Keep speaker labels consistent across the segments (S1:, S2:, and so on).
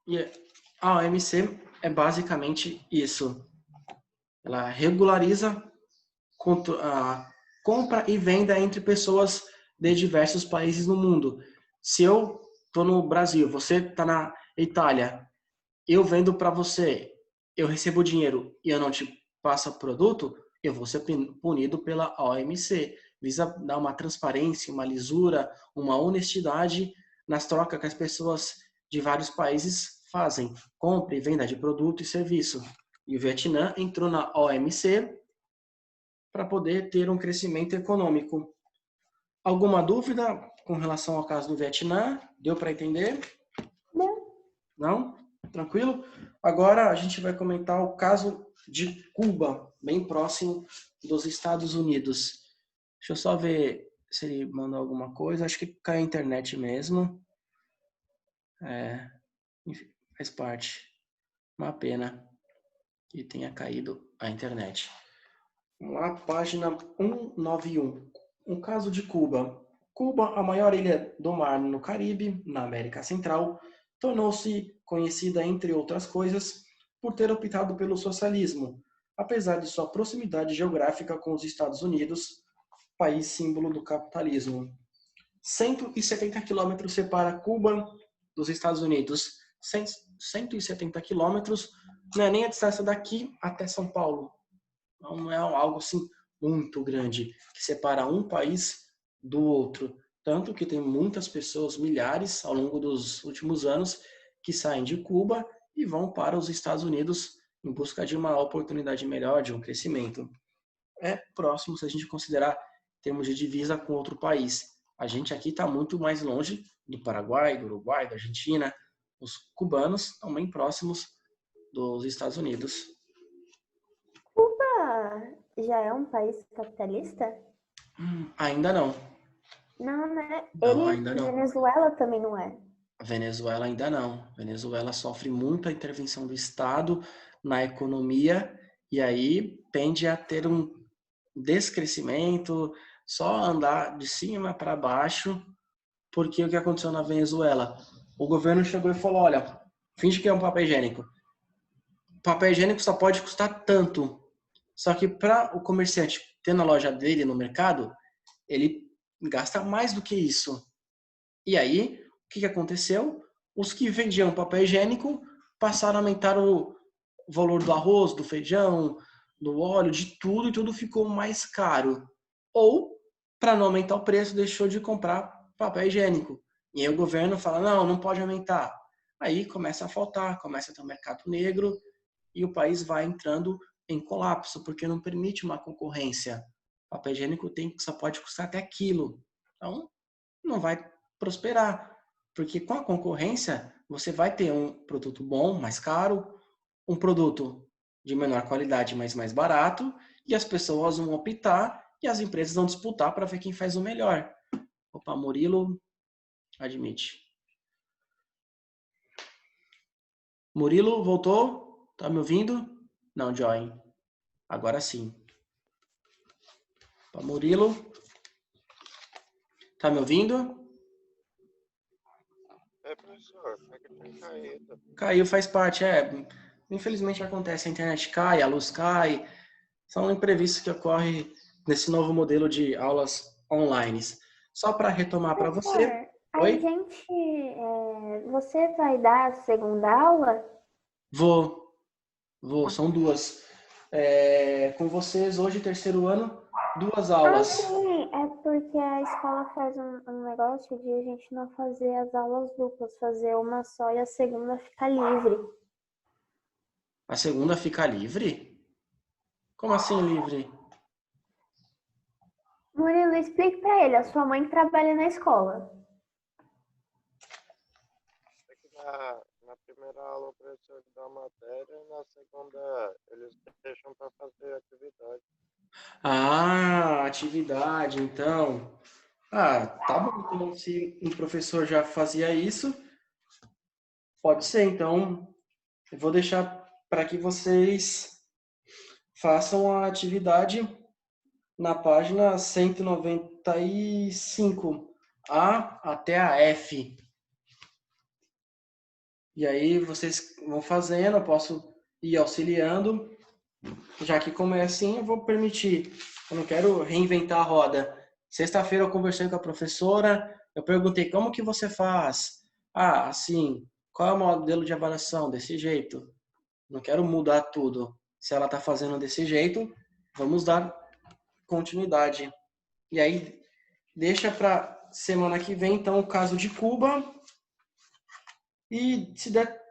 S1: E a OMC é basicamente isso. Ela regulariza a compra e venda entre pessoas de diversos países no mundo. Se eu estou no Brasil, você está na Itália, eu vendo para você, eu recebo dinheiro e eu não te passo o produto, eu vou ser punido pela OMC. Visa dar uma transparência, uma lisura, uma honestidade nas trocas que as pessoas de vários países fazem, compra e venda de produto e serviço. E o Vietnã entrou na OMC para poder ter um crescimento econômico. Alguma dúvida com relação ao caso do Vietnã? Deu para entender?
S2: Não.
S1: Não? Tranquilo? Agora a gente vai comentar o caso de Cuba, bem próximo dos Estados Unidos. Deixa eu só ver se ele mandou alguma coisa. Acho que caiu a internet mesmo. Enfim, faz parte. Uma pena que tenha caído a internet. Vamos lá, página 191. Um caso de Cuba. Cuba, a maior ilha do mar no Caribe, na América Central, tornou-se conhecida, entre outras coisas, por ter optado pelo socialismo, apesar de sua proximidade geográfica com os Estados Unidos, país símbolo do capitalismo. 170 quilômetros separa Cuba dos Estados Unidos. 170 quilômetros não é nem a distância daqui até São Paulo. Não é algo assim muito grande que separa um país do outro. Tanto que tem muitas pessoas, milhares, ao longo dos últimos anos, que saem de Cuba e vão para os Estados Unidos em busca de uma oportunidade melhor, de um crescimento. É próximo se a gente considerar em termos de divisa com outro país. A gente aqui está muito mais longe do Paraguai, do Uruguai, da Argentina. Os cubanos estão bem próximos dos Estados Unidos.
S2: Cuba já é um país capitalista?
S1: Ainda não.
S2: Não, né?
S1: Não, ainda não.
S2: Venezuela também não é.
S1: A Venezuela ainda não. A Venezuela sofre muito a intervenção do Estado na economia e aí tende a ter um descrescimento, só andar de cima para baixo, porque o que aconteceu na Venezuela? O governo chegou e falou, olha, finge que é um papel higiênico. O papel higiênico só pode custar tanto. Só que para o comerciante ter na loja dele, no mercado, ele gasta mais do que isso. E aí, o que aconteceu? Os que vendiam papel higiênico passaram a aumentar o valor do arroz, do feijão, do óleo, de tudo, e tudo ficou mais caro. Ou, para não aumentar o preço, deixou de comprar papel higiênico. E aí o governo fala, não, não pode aumentar. Aí começa a faltar, começa a ter um mercado negro, e o país vai entrando em colapso, porque não permite uma concorrência. O papel higiênico só pode custar até aquilo. Então, não vai prosperar, porque com a concorrência você vai ter um produto bom, mais caro, um produto de menor qualidade, mas mais barato, e as pessoas vão optar e as empresas vão disputar para ver quem faz o melhor. Opa, Murilo, admite. Murilo, voltou? Tá me ouvindo? Não, Joy. Agora sim. Opa, Murilo, tá me ouvindo?
S3: É, professor, como é que tem caído?
S1: Caiu, faz parte, infelizmente acontece, a internet cai, a luz cai, são imprevistos que ocorrem nesse novo modelo de aulas online. Só para retomar para você.
S2: Professor, a
S1: Oi?
S2: gente. Você vai dar a segunda aula?
S1: Vou, são duas. Com vocês hoje, terceiro ano, duas
S2: Ah,
S1: aulas.
S2: sim, é porque a escola faz um negócio de a gente não fazer as aulas duplas, fazer uma só e a segunda ficar livre.
S1: A segunda fica livre? Como assim livre?
S2: Murilo, explique pra ele, a sua mãe trabalha na escola.
S3: É que na primeira aula o professor dá a matéria e na segunda eles deixam para fazer atividade.
S1: Ah, atividade, então. Ah, tá bom. Então, se um professor já fazia isso, pode ser. Então, eu vou deixar para que vocês façam a atividade na página 195, A até a F. E aí vocês vão fazendo, eu posso ir auxiliando, já que como é assim, eu vou permitir. Eu não quero reinventar a roda. Sexta-feira eu conversei com a professora, eu perguntei como que você faz? Ah, assim, qual é o modelo de avaliação? Desse jeito. Não quero mudar tudo. Se ela está fazendo desse jeito, vamos dar continuidade. E aí, deixa para semana que vem, então, o caso de Cuba. E, se der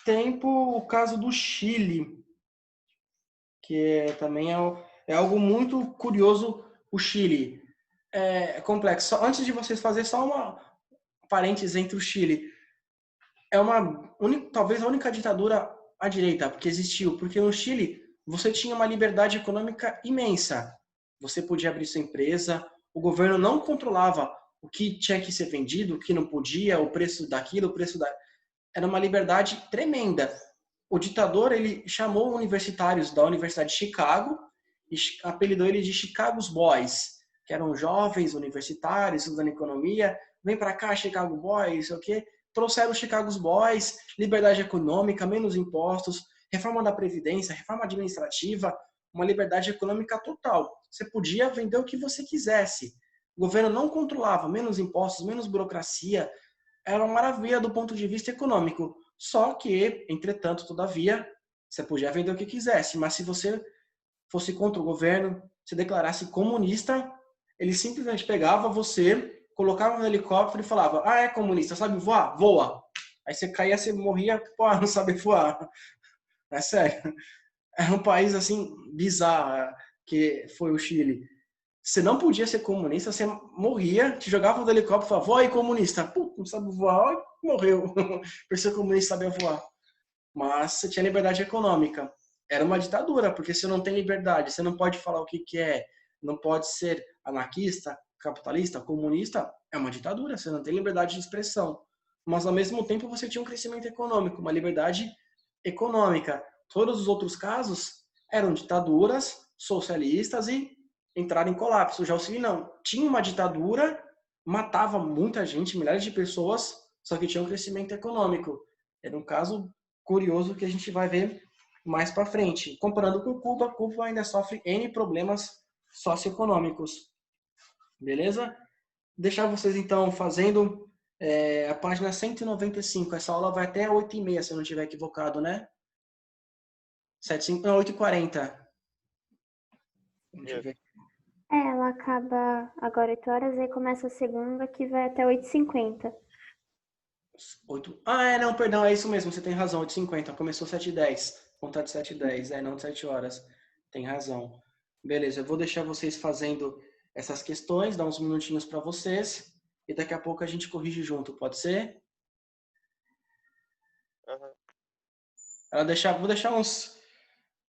S1: tempo, o caso do Chile, que também é algo muito curioso. O Chile é complexo. Antes de vocês fazerem, só uma parênteses entre o Chile. É talvez a única ditadura à direita que existiu, porque no Chile você tinha uma liberdade econômica imensa. Você podia abrir sua empresa, o governo não controlava o que tinha que ser vendido, o que não podia, o preço daquilo, o preço da... Era uma liberdade tremenda. O ditador, ele chamou universitários da Universidade de Chicago e apelidou ele de Chicago's Boys, que eram jovens universitários estudando economia. Vem para cá, Chicago Boys, sei o quê. Trouxeram os Chicago's Boys, liberdade econômica, menos impostos, reforma da Previdência, reforma administrativa, uma liberdade econômica total. Você podia vender o que você quisesse. O governo não controlava, menos impostos, menos burocracia. Era uma maravilha do ponto de vista econômico. Só que, entretanto, todavia, você podia vender o que quisesse, mas se você fosse contra o governo, se declarasse comunista, ele simplesmente pegava você, colocava no helicóptero e falava: ah, é comunista, sabe voar? Voa. Aí você caía, você morria, pô, não sabe voar. É sério. É um país assim bizarro que foi o Chile. Você não podia ser comunista, você morria, te jogava do helicóptero e falava: voa aí, comunista. Pô, não sabe voar, morreu. Por ser comunista sabia voar. Mas você tinha liberdade econômica. Era uma ditadura, porque você não tem liberdade, você não pode falar o que quer, não pode ser anarquista, capitalista, comunista, é uma ditadura, você não tem liberdade de expressão. Mas ao mesmo tempo você tinha um crescimento econômico, uma liberdade econômica. Todos os outros casos eram ditaduras socialistas e entraram em colapso. Já o Chile não. Tinha uma ditadura, matava muita gente, milhares de pessoas, só que tinha um crescimento econômico. Era um caso curioso que a gente vai ver mais para frente. Comparando com Cuba, Cuba ainda sofre N problemas socioeconômicos. Beleza? Deixar vocês então fazendo a página 195. Essa aula vai até 8h30, se eu não estiver equivocado, né? 8h40. Deixa eu
S3: Isso.
S1: ver.
S2: Ela acaba agora 8 horas, aí começa a segunda, que vai até 8h50.
S1: 8... Ah, não, perdão, é isso mesmo, você tem razão, 8h50. Começou 7h10. Contar de 7h10, não de 7 horas. Tem razão. Beleza, eu vou deixar vocês fazendo essas questões, dar uns minutinhos para vocês e daqui a pouco a gente corrige junto, pode ser?
S3: Aham.
S1: Vou deixar uns.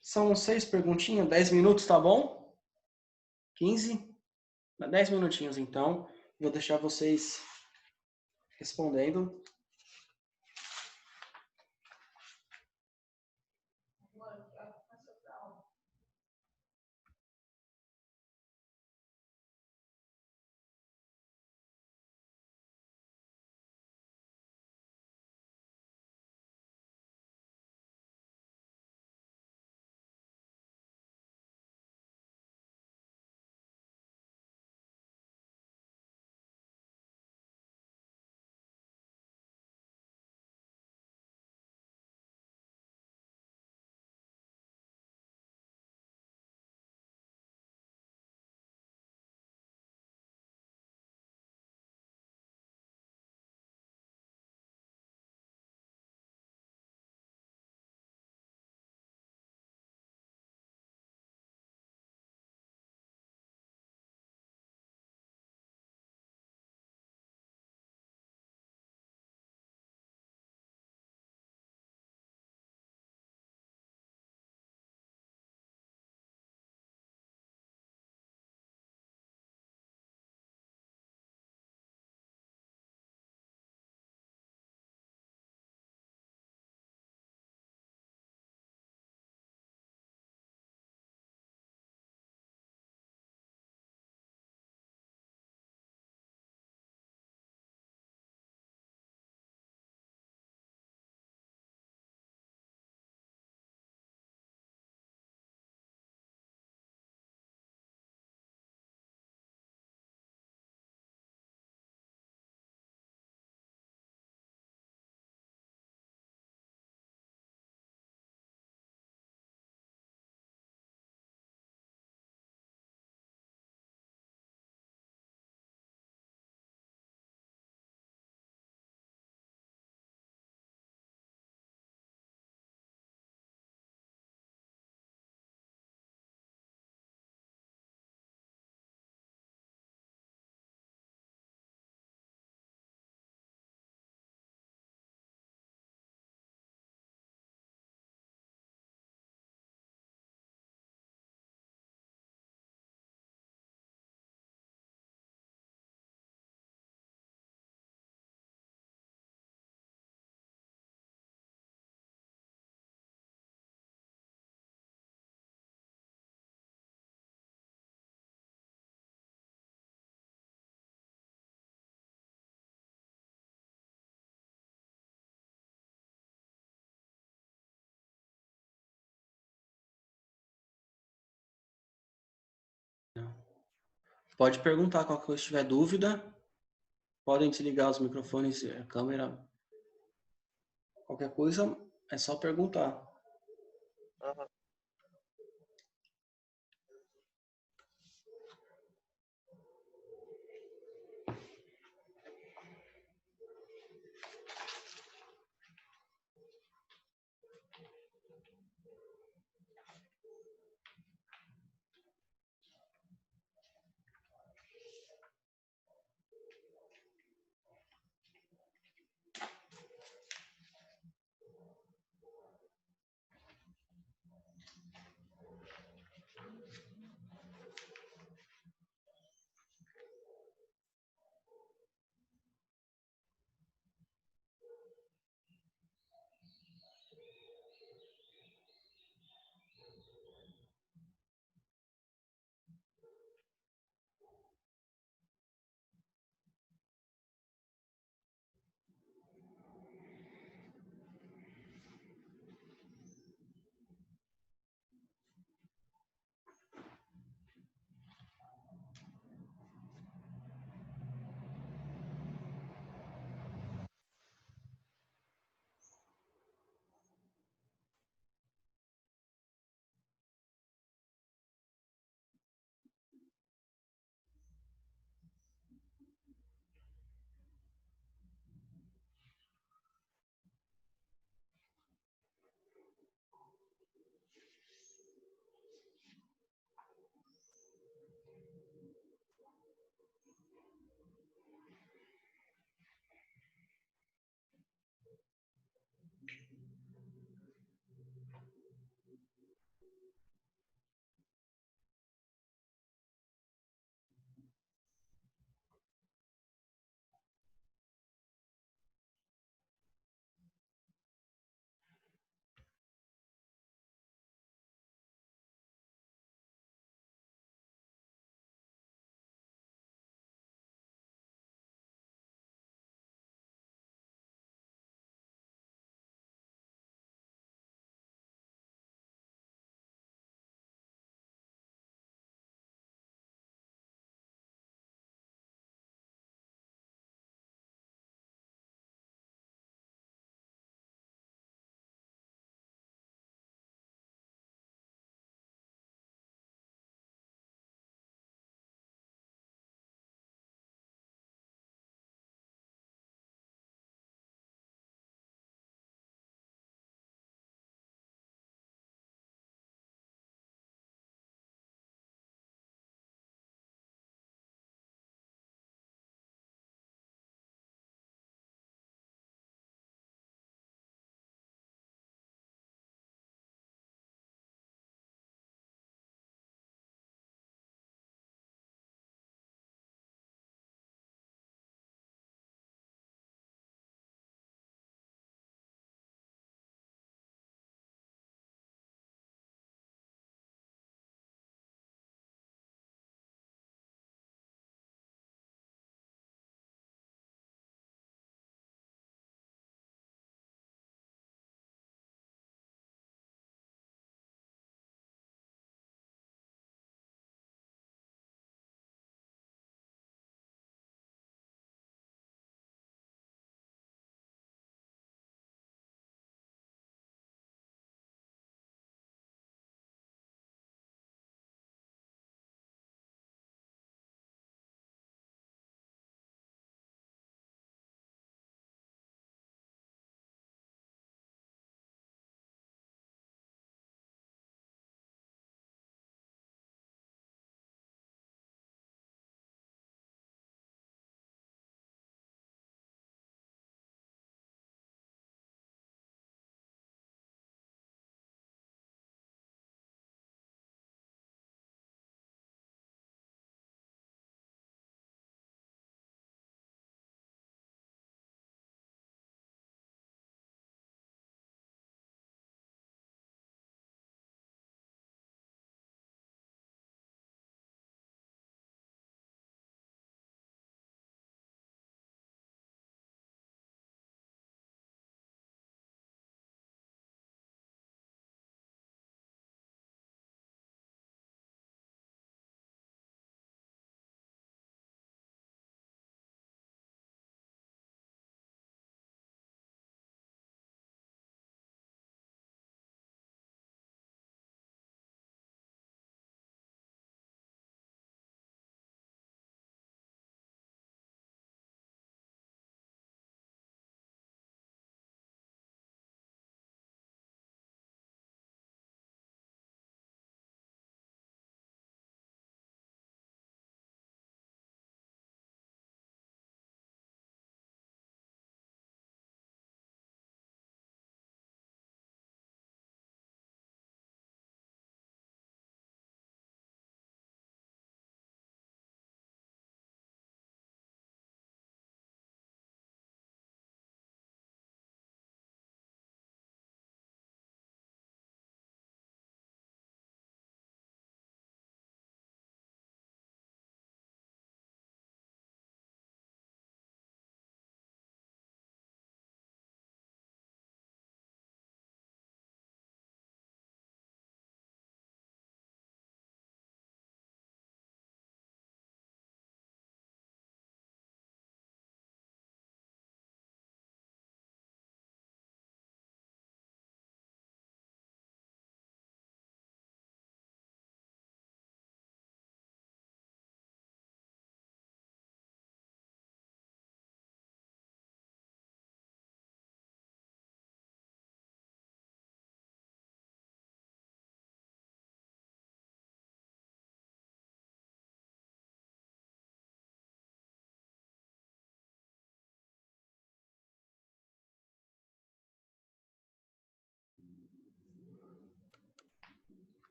S1: São 6 perguntinhas, 10 minutos, tá bom? 15? 10 minutinhos então. Vou deixar vocês respondendo. Pode perguntar qualquer coisa, se tiver dúvida. Podem desligar os microfones e a câmera. Qualquer coisa é só perguntar.
S3: Aham.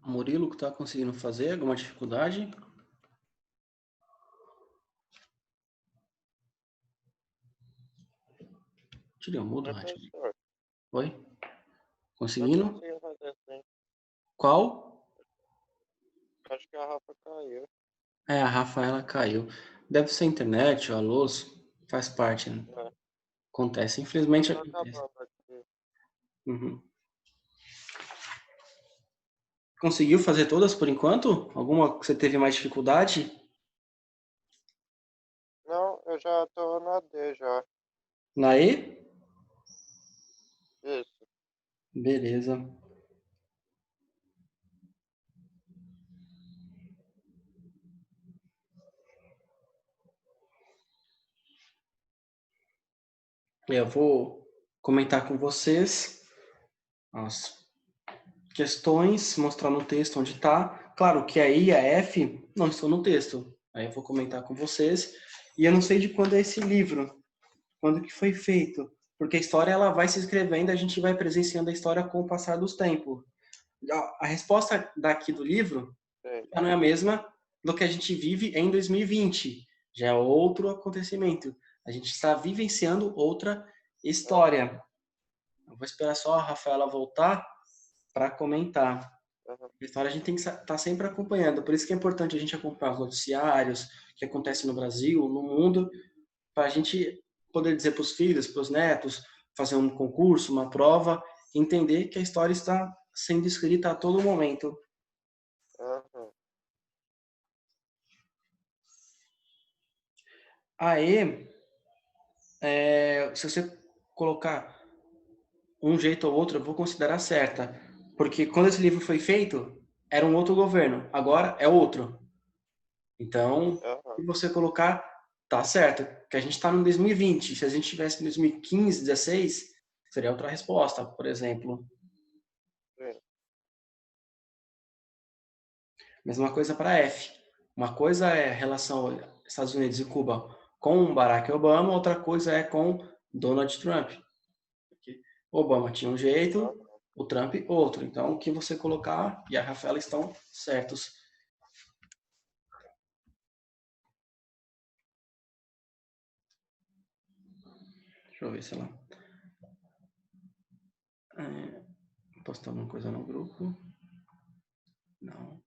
S1: Murilo, que tá conseguindo fazer? Alguma dificuldade? Tirei o mudo, Rádio.
S3: Professor,
S1: Oi?
S3: tô
S1: Conseguindo?
S3: conseguindo fazer sim.
S1: Qual?
S3: Acho que a Rafa caiu.
S1: É, a Rafaela caiu. Deve ser a internet, a luz. Faz parte, né?
S3: É,
S1: Acontece.
S3: já
S1: Infelizmente
S3: tá
S1: acontece.
S3: acabando aqui.
S1: Uhum. Conseguiu fazer todas por enquanto? Alguma que você teve mais dificuldade?
S3: Não, eu já tô na D já.
S1: Na E?
S3: Isso.
S1: Beleza. Eu vou comentar com vocês as questões, mostrar no texto onde está. Claro que a I e a F não estão no texto. Aí eu vou comentar com vocês. E eu não sei de quando é esse livro, quando que foi feito. Porque a história ela vai se escrevendo, a gente vai presenciando a história com o passar dos tempos. A resposta daqui do livro
S3: Sei.
S1: já não é a mesma do que a gente vive em 2020. Já é outro acontecimento. A gente está vivenciando outra
S3: Aham,
S1: história. Eu vou esperar só a Rafaela voltar para comentar.
S3: aham.
S1: A história a gente tem que estar sempre acompanhando. Por isso que é importante a gente acompanhar os noticiários, o que acontece no Brasil, no mundo, para a gente poder dizer para os filhos, para os netos, fazer um concurso, uma prova, entender que a história está sendo escrita a todo momento.
S3: Aham.
S1: Aí, se você colocar um jeito ou outro, eu vou considerar certa. Porque quando esse livro foi feito, era um outro governo. Agora é outro. Então,
S3: Aham.
S1: se você colocar, tá certo. Que a gente está no 2020. Se a gente tivesse em 2015, 16, seria outra resposta, por exemplo.
S3: Sim.
S1: Mesma coisa para F. Uma coisa é a relação Estados Unidos e Cuba com Barack Obama, outra coisa é com Donald Trump. Obama tinha um jeito,
S3: Aham.
S1: o Trump outro. Então, o que você colocar e a Rafaela estão certos. Deixa eu ver se ela postou alguma coisa no grupo. Não.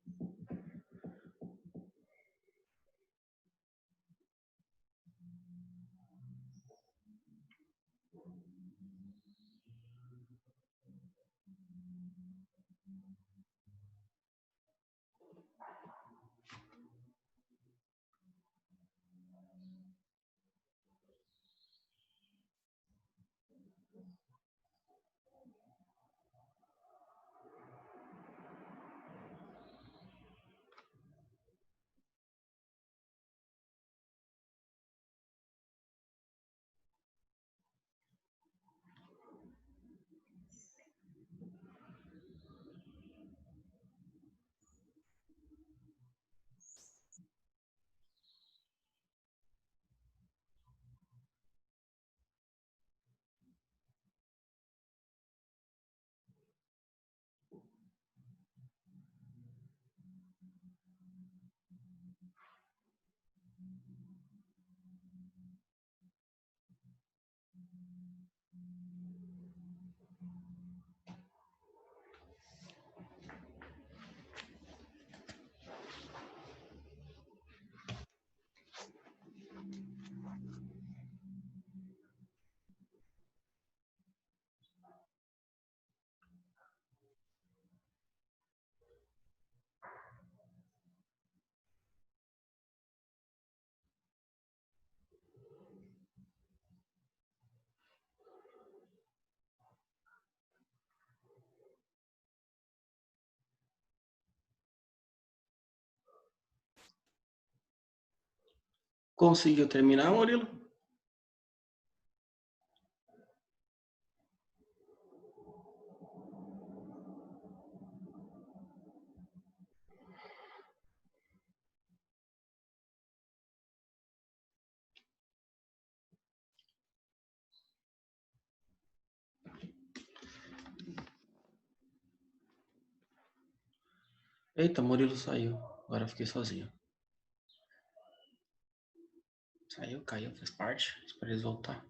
S1: Conseguiu terminar, Murilo? Eita, Murilo saiu. Agora eu fiquei sozinho. Saiu, caiu, faz parte. Espera eles voltar.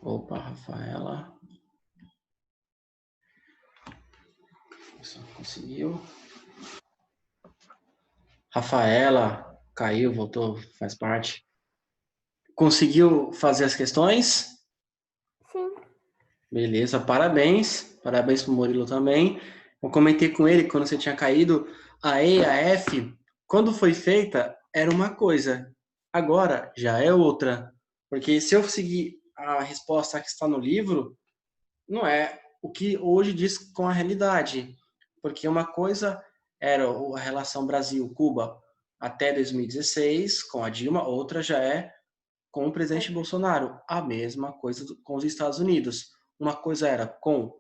S1: Opa, Rafaela. Só conseguiu. Rafaela, caiu, voltou, faz parte. Conseguiu fazer as questões?
S2: Sim.
S1: Beleza, parabéns. Parabéns pro Murilo também. Eu comentei com ele quando você tinha caído, a E, a F, quando foi feita, era uma coisa. Agora já é outra. Porque se eu seguir a resposta que está no livro, não é o que hoje diz com a realidade. Porque uma coisa era a relação Brasil-Cuba até 2016, com a Dilma, outra já é com o presidente Bolsonaro. A mesma coisa com os Estados Unidos. Uma coisa era com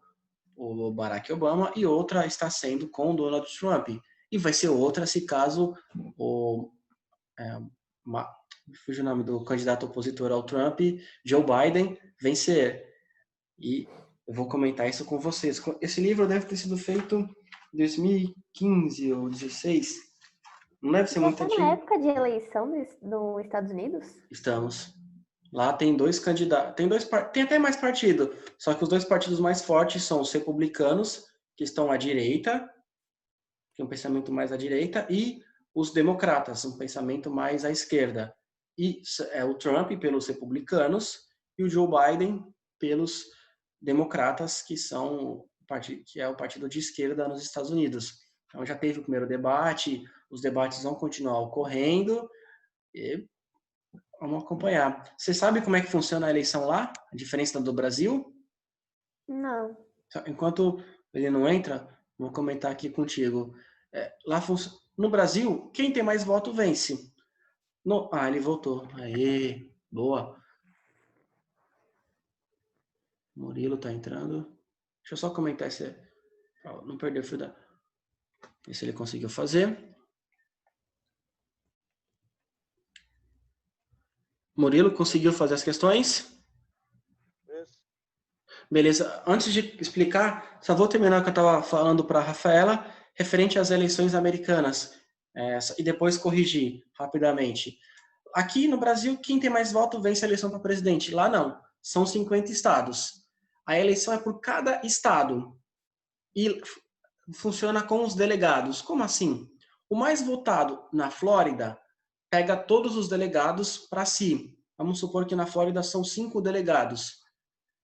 S1: o Barack Obama e outra está sendo com o Donald Trump. E vai ser outra se caso o é, fugiu o nome do candidato opositor ao Trump, Joe Biden, vencer. E eu vou comentar isso com vocês. Esse livro deve ter sido feito em 2015 ou 2016. Não deve ser
S2: Já
S1: muito
S2: está na
S1: antigo.
S2: época de eleição dos Estados Unidos?
S1: Estamos. Lá tem dois candidatos, tem até mais partido, só que os dois partidos mais fortes são os republicanos, que estão à direita, que é um pensamento mais à direita, e os democratas, um pensamento mais à esquerda. E é o Trump pelos republicanos e o Joe Biden pelos democratas, que é o partido de esquerda nos Estados Unidos. Então já teve o primeiro debate, os debates vão continuar ocorrendo e vamos acompanhar. Você sabe como é que funciona a eleição lá? A diferença do Brasil?
S2: Não.
S1: Enquanto ele não entra, Vou comentar aqui contigo. No Brasil, quem tem mais voto vence. Ele voltou. Aê, boa. Murilo tá entrando. Deixa eu só comentar se não perder o fio da... Ver se ele conseguiu fazer. Murilo, conseguiu fazer as questões?
S3: Isso.
S1: Beleza. Antes de explicar, só vou terminar o que eu estava falando para a Rafaela, referente às eleições americanas, e depois corrigir rapidamente. Aqui no Brasil, quem tem mais voto vence a eleição para presidente. Lá não. São 50 estados. A eleição é por cada estado. E funciona com os delegados. Como assim? O mais votado na Flórida pega todos os delegados para si. Vamos supor que na Flórida são 5 delegados.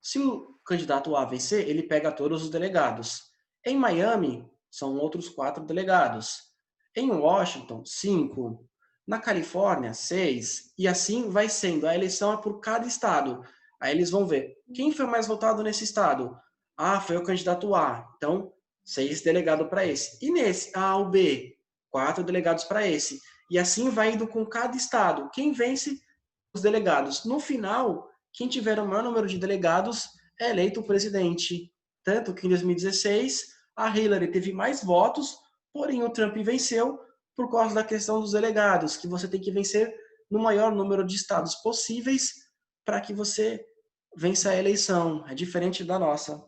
S1: Se o candidato A vencer, ele pega todos os delegados. Em Miami, são outros 4 delegados. Em Washington, 5. Na Califórnia, 6. E assim vai sendo. A eleição é por cada estado. Aí eles vão ver quem foi mais votado nesse estado. Foi o candidato A. Então, 6 delegados para esse. E nesse, A ou B, 4 delegados para esse. E assim vai indo com cada estado. Quem vence? Os delegados. No final, quem tiver o maior número de delegados é eleito o presidente. Tanto que em 2016 a Hillary teve mais votos, porém o Trump venceu por causa da questão dos delegados, que você tem que vencer no maior número de estados possíveis para que você vença a eleição. É diferente da nossa.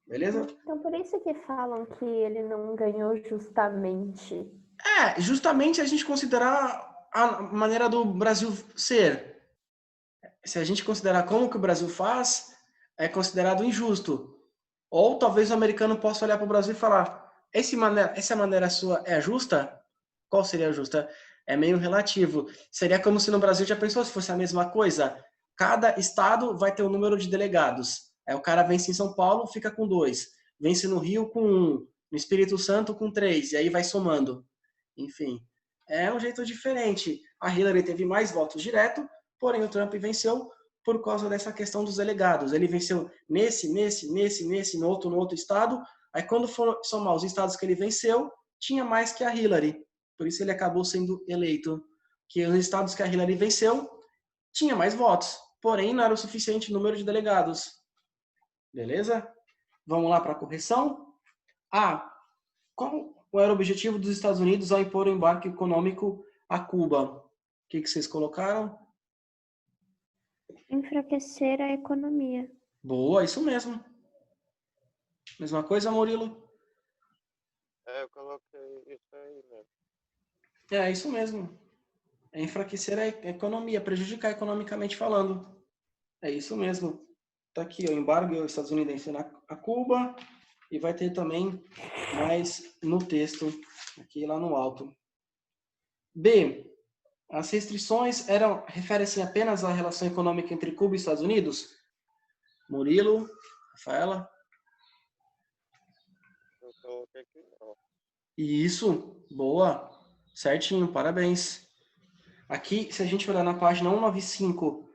S1: Beleza?
S2: Então, por isso que falam que ele não ganhou justamente.
S1: Justamente a gente considerar a maneira do Brasil ser. Se a gente considerar como que o Brasil faz, é considerado injusto. Ou talvez o americano possa olhar para o Brasil e falar: essa maneira sua é justa? Qual seria a justa? É meio relativo. Seria como se no Brasil já pensou se fosse a mesma coisa? Cada estado vai ter um número de delegados. Aí o cara vence em São Paulo, fica com 2. Vence no Rio com 1. No Espírito Santo com 3. E aí vai somando. Enfim, é um jeito diferente. A Hillary teve mais votos direto, porém o Trump venceu por causa dessa questão dos delegados. Ele venceu no outro estado. Aí quando for somar os estados que ele venceu, tinha mais que a Hillary. Por isso ele acabou sendo eleito. Que os estados que a Hillary venceu, tinha mais votos. Porém, não era o suficiente número de delegados. Beleza? Vamos lá para a correção. Qual era o objetivo dos Estados Unidos ao impor o embarque econômico a Cuba? O que vocês colocaram?
S2: Enfraquecer a economia.
S1: Boa, isso mesmo. Mesma coisa, Murilo?
S3: Eu coloquei isso aí mesmo.
S1: É isso mesmo. É enfraquecer a economia, prejudicar economicamente falando. É isso mesmo. Tá aqui, o embargo estadunidense a Cuba, e vai ter também mais no texto, aqui lá no alto. B. As restrições referem-se apenas à relação econômica entre Cuba e Estados Unidos? Murilo, Rafaela?
S3: Eu coloquei que não.
S1: Isso, boa. Certinho, parabéns. Aqui, se a gente olhar na página 195,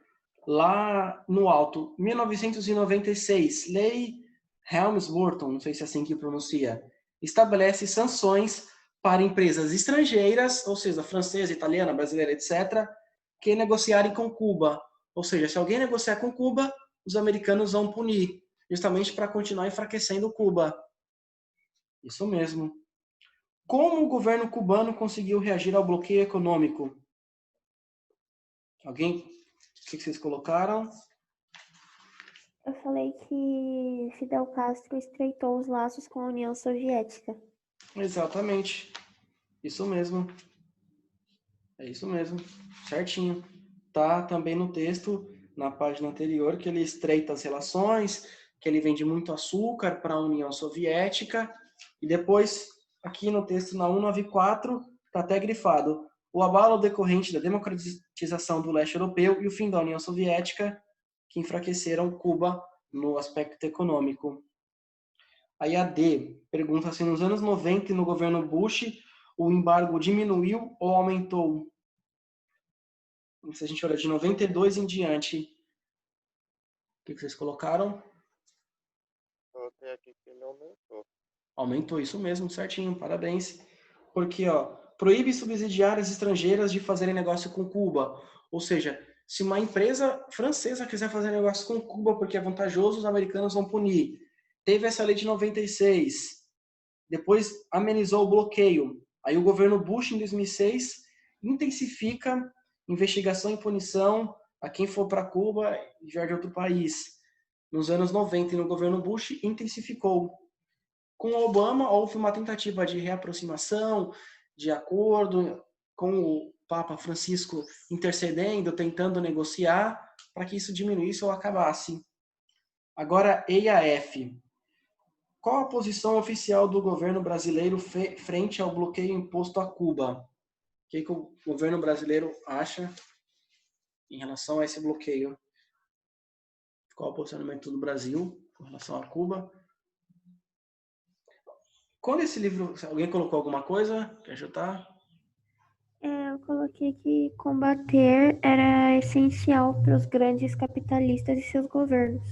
S1: lá no alto, 1996, Lei Helms-Burton, não sei se é assim que pronuncia, estabelece sanções para empresas estrangeiras, ou seja, francesa, italiana, brasileira, etc., que negociarem com Cuba. Ou seja, se alguém negociar com Cuba, os americanos vão punir, justamente para continuar enfraquecendo Cuba. Isso mesmo. Como o governo cubano conseguiu reagir ao bloqueio econômico? Alguém? O que vocês colocaram?
S2: Eu falei que Fidel Castro estreitou os laços com a União Soviética.
S1: Exatamente. Isso mesmo. É isso mesmo. Certinho. Tá também no texto, na página anterior, que ele estreita as relações, que ele vende muito açúcar para a União Soviética. E depois, aqui no texto, na 194, está até grifado: o abalo decorrente da democratização do leste europeu e o fim da União Soviética, que enfraqueceram Cuba no aspecto econômico. Aí a D pergunta se nos anos 90, no governo Bush, o embargo diminuiu ou aumentou? Se a gente olhar de 92 em diante, o que vocês colocaram?
S3: Coloquei aqui que ele aumentou.
S1: Aumentou isso mesmo, certinho, parabéns. Porque, ó, proíbe subsidiárias estrangeiras de fazerem negócio com Cuba. Ou seja, se uma empresa francesa quiser fazer negócio com Cuba porque é vantajoso, os americanos vão punir. Teve essa lei de 96. Depois amenizou o bloqueio. Aí o governo Bush, em 2006, intensifica investigação e punição a quem for para Cuba e já de outro país. Nos anos 90, no governo Bush, intensificou. Com Obama, houve uma tentativa de reaproximação, de acordo, com o Papa Francisco intercedendo, tentando negociar para que isso diminuísse ou acabasse. Agora, EIAF. Qual a posição oficial do governo brasileiro frente ao bloqueio imposto a Cuba? O que o governo brasileiro acha em relação a esse bloqueio? Qual o posicionamento do Brasil com relação a Cuba? Quando esse livro... Alguém colocou alguma coisa? Quer ajudar?
S2: Eu coloquei que combater era essencial para os grandes capitalistas e seus governos.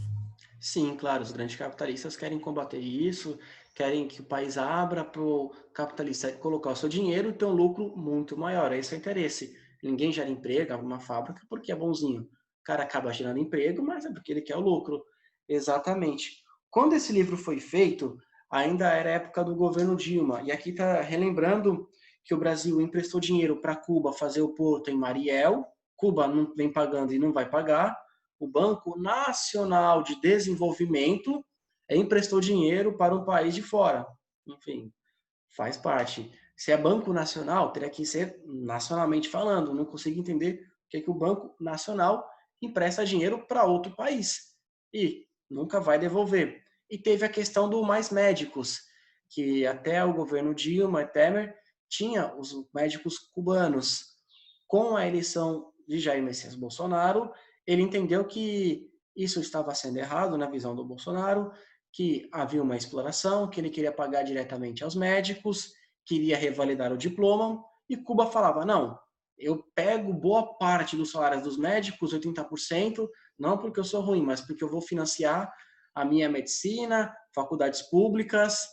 S1: Sim, claro, os grandes capitalistas querem combater isso, querem que o país abra para o capitalista colocar o seu dinheiro e ter um lucro muito maior. Esse é o interesse. Ninguém gera emprego, abre uma fábrica porque é bonzinho. O cara acaba gerando emprego, mas é porque ele quer o lucro. Exatamente. Quando esse livro foi feito, ainda era a época do governo Dilma. E aqui está relembrando que o Brasil emprestou dinheiro para Cuba fazer o porto em Mariel. Cuba não vem pagando e não vai pagar. O Banco Nacional de Desenvolvimento emprestou dinheiro para um país de fora. Enfim, faz parte. Se é Banco Nacional, teria que ser nacionalmente falando. Não consigo entender por que o Banco Nacional empresta dinheiro para outro país e nunca vai devolver. E teve a questão do Mais Médicos, que até o governo Dilma e Temer tinha os médicos cubanos. Com a eleição de Jair Messias Bolsonaro, ele entendeu que isso estava sendo errado na visão do Bolsonaro, que havia uma exploração, que ele queria pagar diretamente aos médicos, queria revalidar o diploma, e Cuba falava, não, eu pego boa parte dos salários dos médicos, 80%, não porque eu sou ruim, mas porque eu vou financiar a minha medicina, faculdades públicas,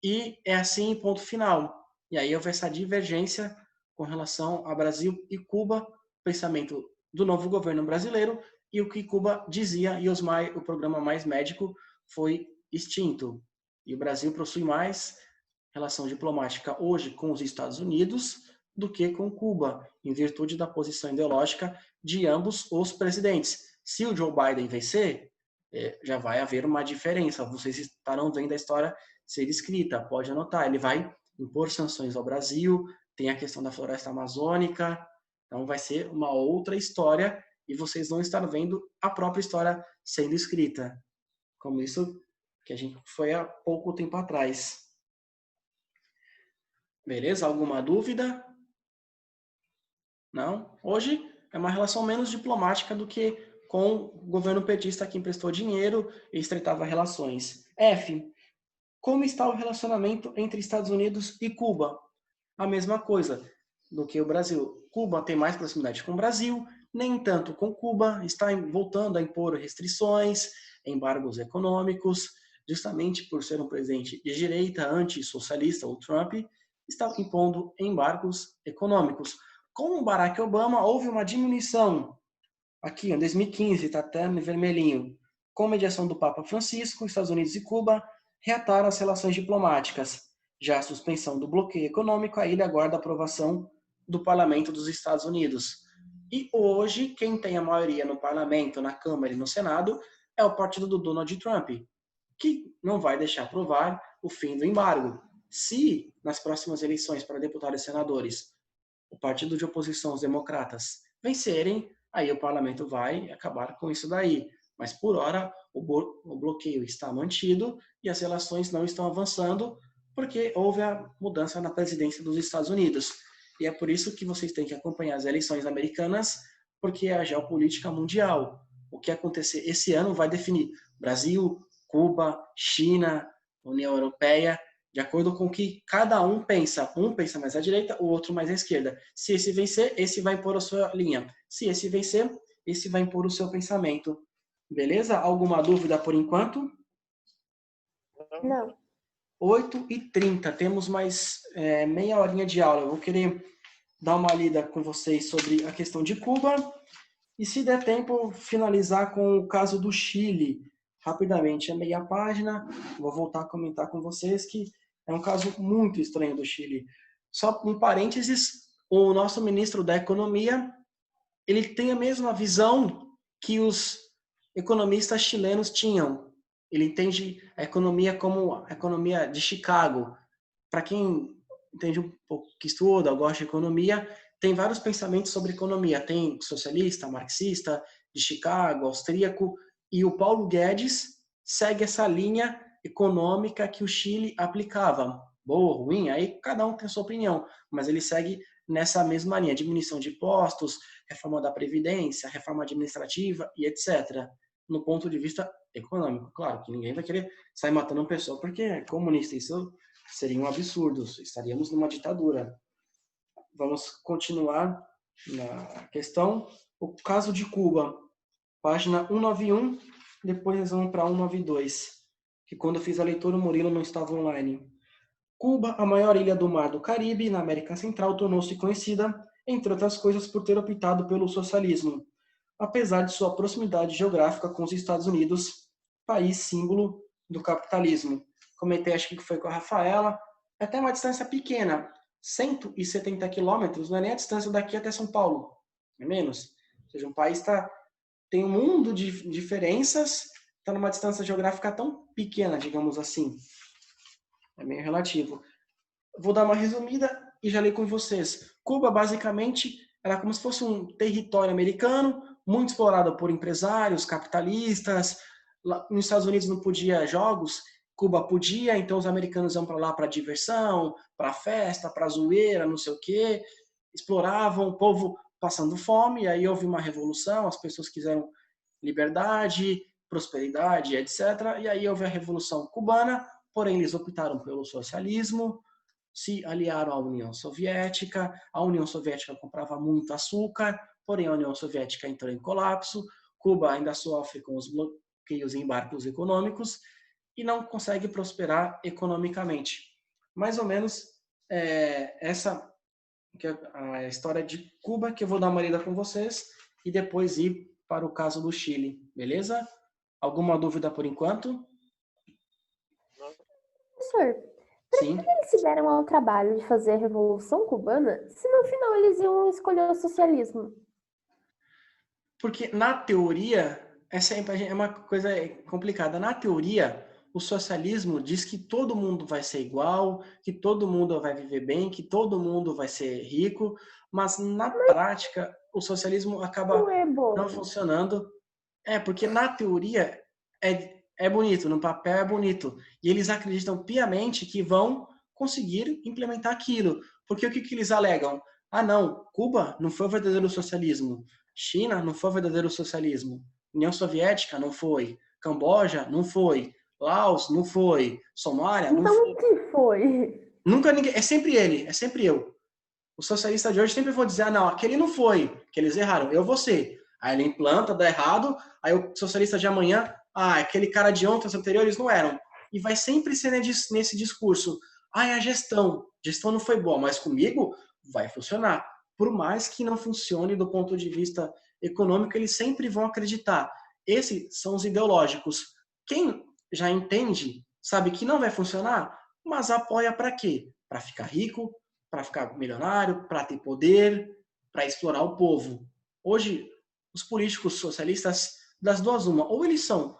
S1: e é assim, ponto final. E aí houve essa divergência com relação a Brasil e Cuba, pensamento do novo governo brasileiro e o que Cuba dizia, e o programa Mais Médico foi extinto. E o Brasil possui mais relação diplomática hoje com os Estados Unidos do que com Cuba, em virtude da posição ideológica de ambos os presidentes. Se o Joe Biden vencer, já vai haver uma diferença. Vocês estarão vendo a história ser escrita, pode anotar. Ele vai impor sanções ao Brasil, tem a questão da floresta amazônica, então vai ser uma outra história e vocês vão estar vendo a própria história sendo escrita, como isso que a gente foi há pouco tempo atrás. Beleza? Alguma dúvida? Não? Hoje é uma relação menos diplomática do que com o governo petista que emprestou dinheiro e estreitava relações. F. Como está o relacionamento entre Estados Unidos e Cuba? A mesma coisa do que o Brasil. Cuba tem mais proximidade com o Brasil, nem tanto com Cuba, está voltando a impor restrições, embargos econômicos, justamente por ser um presidente de direita, antissocialista, o Trump, está impondo embargos econômicos. Com o Barack Obama, houve uma diminuição. Aqui, em 2015, está até no vermelhinho. Com mediação do Papa Francisco, Estados Unidos e Cuba reataram as relações diplomáticas. Já a suspensão do bloqueio econômico, a ilha aguarda a aprovação do Parlamento dos Estados Unidos. E hoje, quem tem a maioria no Parlamento, na Câmara e no Senado, é o partido do Donald Trump, que não vai deixar aprovar o fim do embargo. Se, nas próximas eleições para deputados e senadores, o partido de oposição, os democratas, vencerem, aí o parlamento vai acabar com isso daí. Mas, por hora, o bloqueio está mantido e as relações não estão avançando porque houve a mudança na presidência dos Estados Unidos. E é por isso que vocês têm que acompanhar as eleições americanas, porque é a geopolítica mundial. O que acontecer esse ano vai definir Brasil, Cuba, China, União Europeia, de acordo com o que cada um pensa. Um pensa mais à direita, o outro mais à esquerda. Se esse vencer, esse vai impor a sua linha. Se esse vencer, esse vai impor o seu pensamento. Beleza? Alguma dúvida por enquanto?
S2: Não.
S1: 8h30, temos mais meia horinha de aula. Eu vou querer dar uma lida com vocês sobre a questão de Cuba e, se der tempo, finalizar com o caso do Chile. Rapidamente, é meia página, vou voltar a comentar com vocês que é um caso muito estranho do Chile. Só um parênteses, o nosso ministro da Economia, ele tem a mesma visão que os economistas chilenos tinham. Ele entende a economia como a economia de Chicago. Para quem entende um pouco, que estuda ou gosta de economia, tem vários pensamentos sobre economia. Tem socialista, marxista, de Chicago, austríaco, e o Paulo Guedes segue essa linha econômica que o Chile aplicava. Boa, ruim, aí cada um tem a sua opinião, mas ele segue nessa mesma linha, diminuição de impostos, reforma da Previdência, reforma administrativa e etc. No ponto de vista econômico. Claro que ninguém vai querer sair matando uma pessoa porque é comunista. Isso seria um absurdo. Estaríamos numa ditadura. Vamos continuar na questão. O caso de Cuba, página 191, depois vamos para 192, que quando eu fiz a leitura o Murilo não estava online. Cuba, a maior ilha do Mar do Caribe, na América Central, tornou-se conhecida, entre outras coisas, por ter optado pelo socialismo, apesar de sua proximidade geográfica com os Estados Unidos, país símbolo do capitalismo. Comentei, acho que foi com a Rafaela, é até uma distância pequena, 170 quilômetros, não é nem a distância daqui até São Paulo, é menos. Ou seja, um país tem um mundo de diferenças, está numa distância geográfica tão pequena, digamos assim. É meio relativo. Vou dar uma resumida e já leio com vocês. Cuba, basicamente, era como se fosse um território americano, muito explorado por empresários, capitalistas. Lá, nos Estados Unidos não podia jogos, Cuba podia, então os americanos iam para lá para diversão, para festa, para zoeira, não sei o quê. Exploravam, o povo passando fome, e aí houve uma revolução, as pessoas quiseram liberdade, prosperidade, etc. E aí houve a Revolução Cubana, porém eles optaram pelo socialismo, se aliaram à União Soviética. A União Soviética comprava muito açúcar, porém a União Soviética entrou em colapso. Cuba ainda sofre com os bloqueios e embargos econômicos e não consegue prosperar economicamente. Mais ou menos essa que é a história de Cuba, que eu vou dar uma lida com vocês e depois ir para o caso do Chile, beleza? Alguma dúvida por enquanto?
S2: Professor, para
S1: Sim.
S2: que eles se deram ao trabalho de fazer a Revolução Cubana, se no final eles iam escolher o socialismo?
S1: Porque na teoria, essa é uma coisa complicada. Na teoria, o socialismo diz que todo mundo vai ser igual, que todo mundo vai viver bem, que todo mundo vai ser rico, mas na prática, o socialismo acaba
S2: Não é
S1: não
S2: bom.
S1: funcionando. Porque na teoria é bonito, no papel é bonito. E eles acreditam piamente que vão conseguir implementar aquilo. Porque o que eles alegam? Ah, não, Cuba não foi o verdadeiro socialismo. China não foi o verdadeiro socialismo. União Soviética não foi. Camboja não foi. Laos não foi. Somália não
S2: Então
S1: foi.
S2: o que foi?
S1: Nunca ninguém. É sempre ele, é sempre eu. O socialista de hoje sempre vou dizer, ah, não, aquele não foi, que eles erraram, eu vou ser. Aí ele implanta, dá errado, aí o socialista de amanhã, ah, aquele cara de ontem, os anteriores não eram. E vai sempre ser nesse discurso, ah, a gestão não foi boa, mas comigo vai funcionar. Por mais que não funcione do ponto de vista econômico, eles sempre vão acreditar. Esses são os ideológicos. Quem já entende, sabe que não vai funcionar, mas apoia para quê? Para ficar rico, para ficar milionário, para ter poder, para explorar o povo. Hoje, os políticos socialistas, das duas uma, ou eles são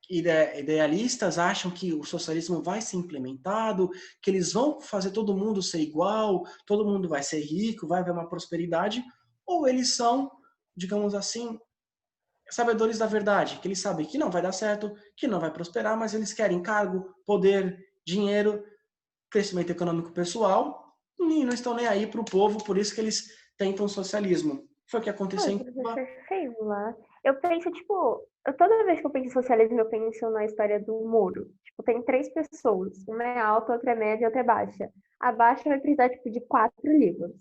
S1: idealistas, acham que o socialismo vai ser implementado, que eles vão fazer todo mundo ser igual, todo mundo vai ser rico, vai haver uma prosperidade, ou eles são, digamos assim, sabedores da verdade, que eles sabem que não vai dar certo, que não vai prosperar, mas eles querem cargo, poder, dinheiro, crescimento econômico pessoal, e não estão nem aí para o povo, por isso que eles tentam socialismo. Foi o que aconteceu
S2: Ai,
S1: em Cuba.
S2: professor, sei lá. Eu penso, tipo, toda vez que eu penso em socialismo, eu penso na história do muro. Tipo, tem três pessoas. Uma é alta, outra é média e outra é baixa. A baixa vai precisar, tipo, de 4 livros.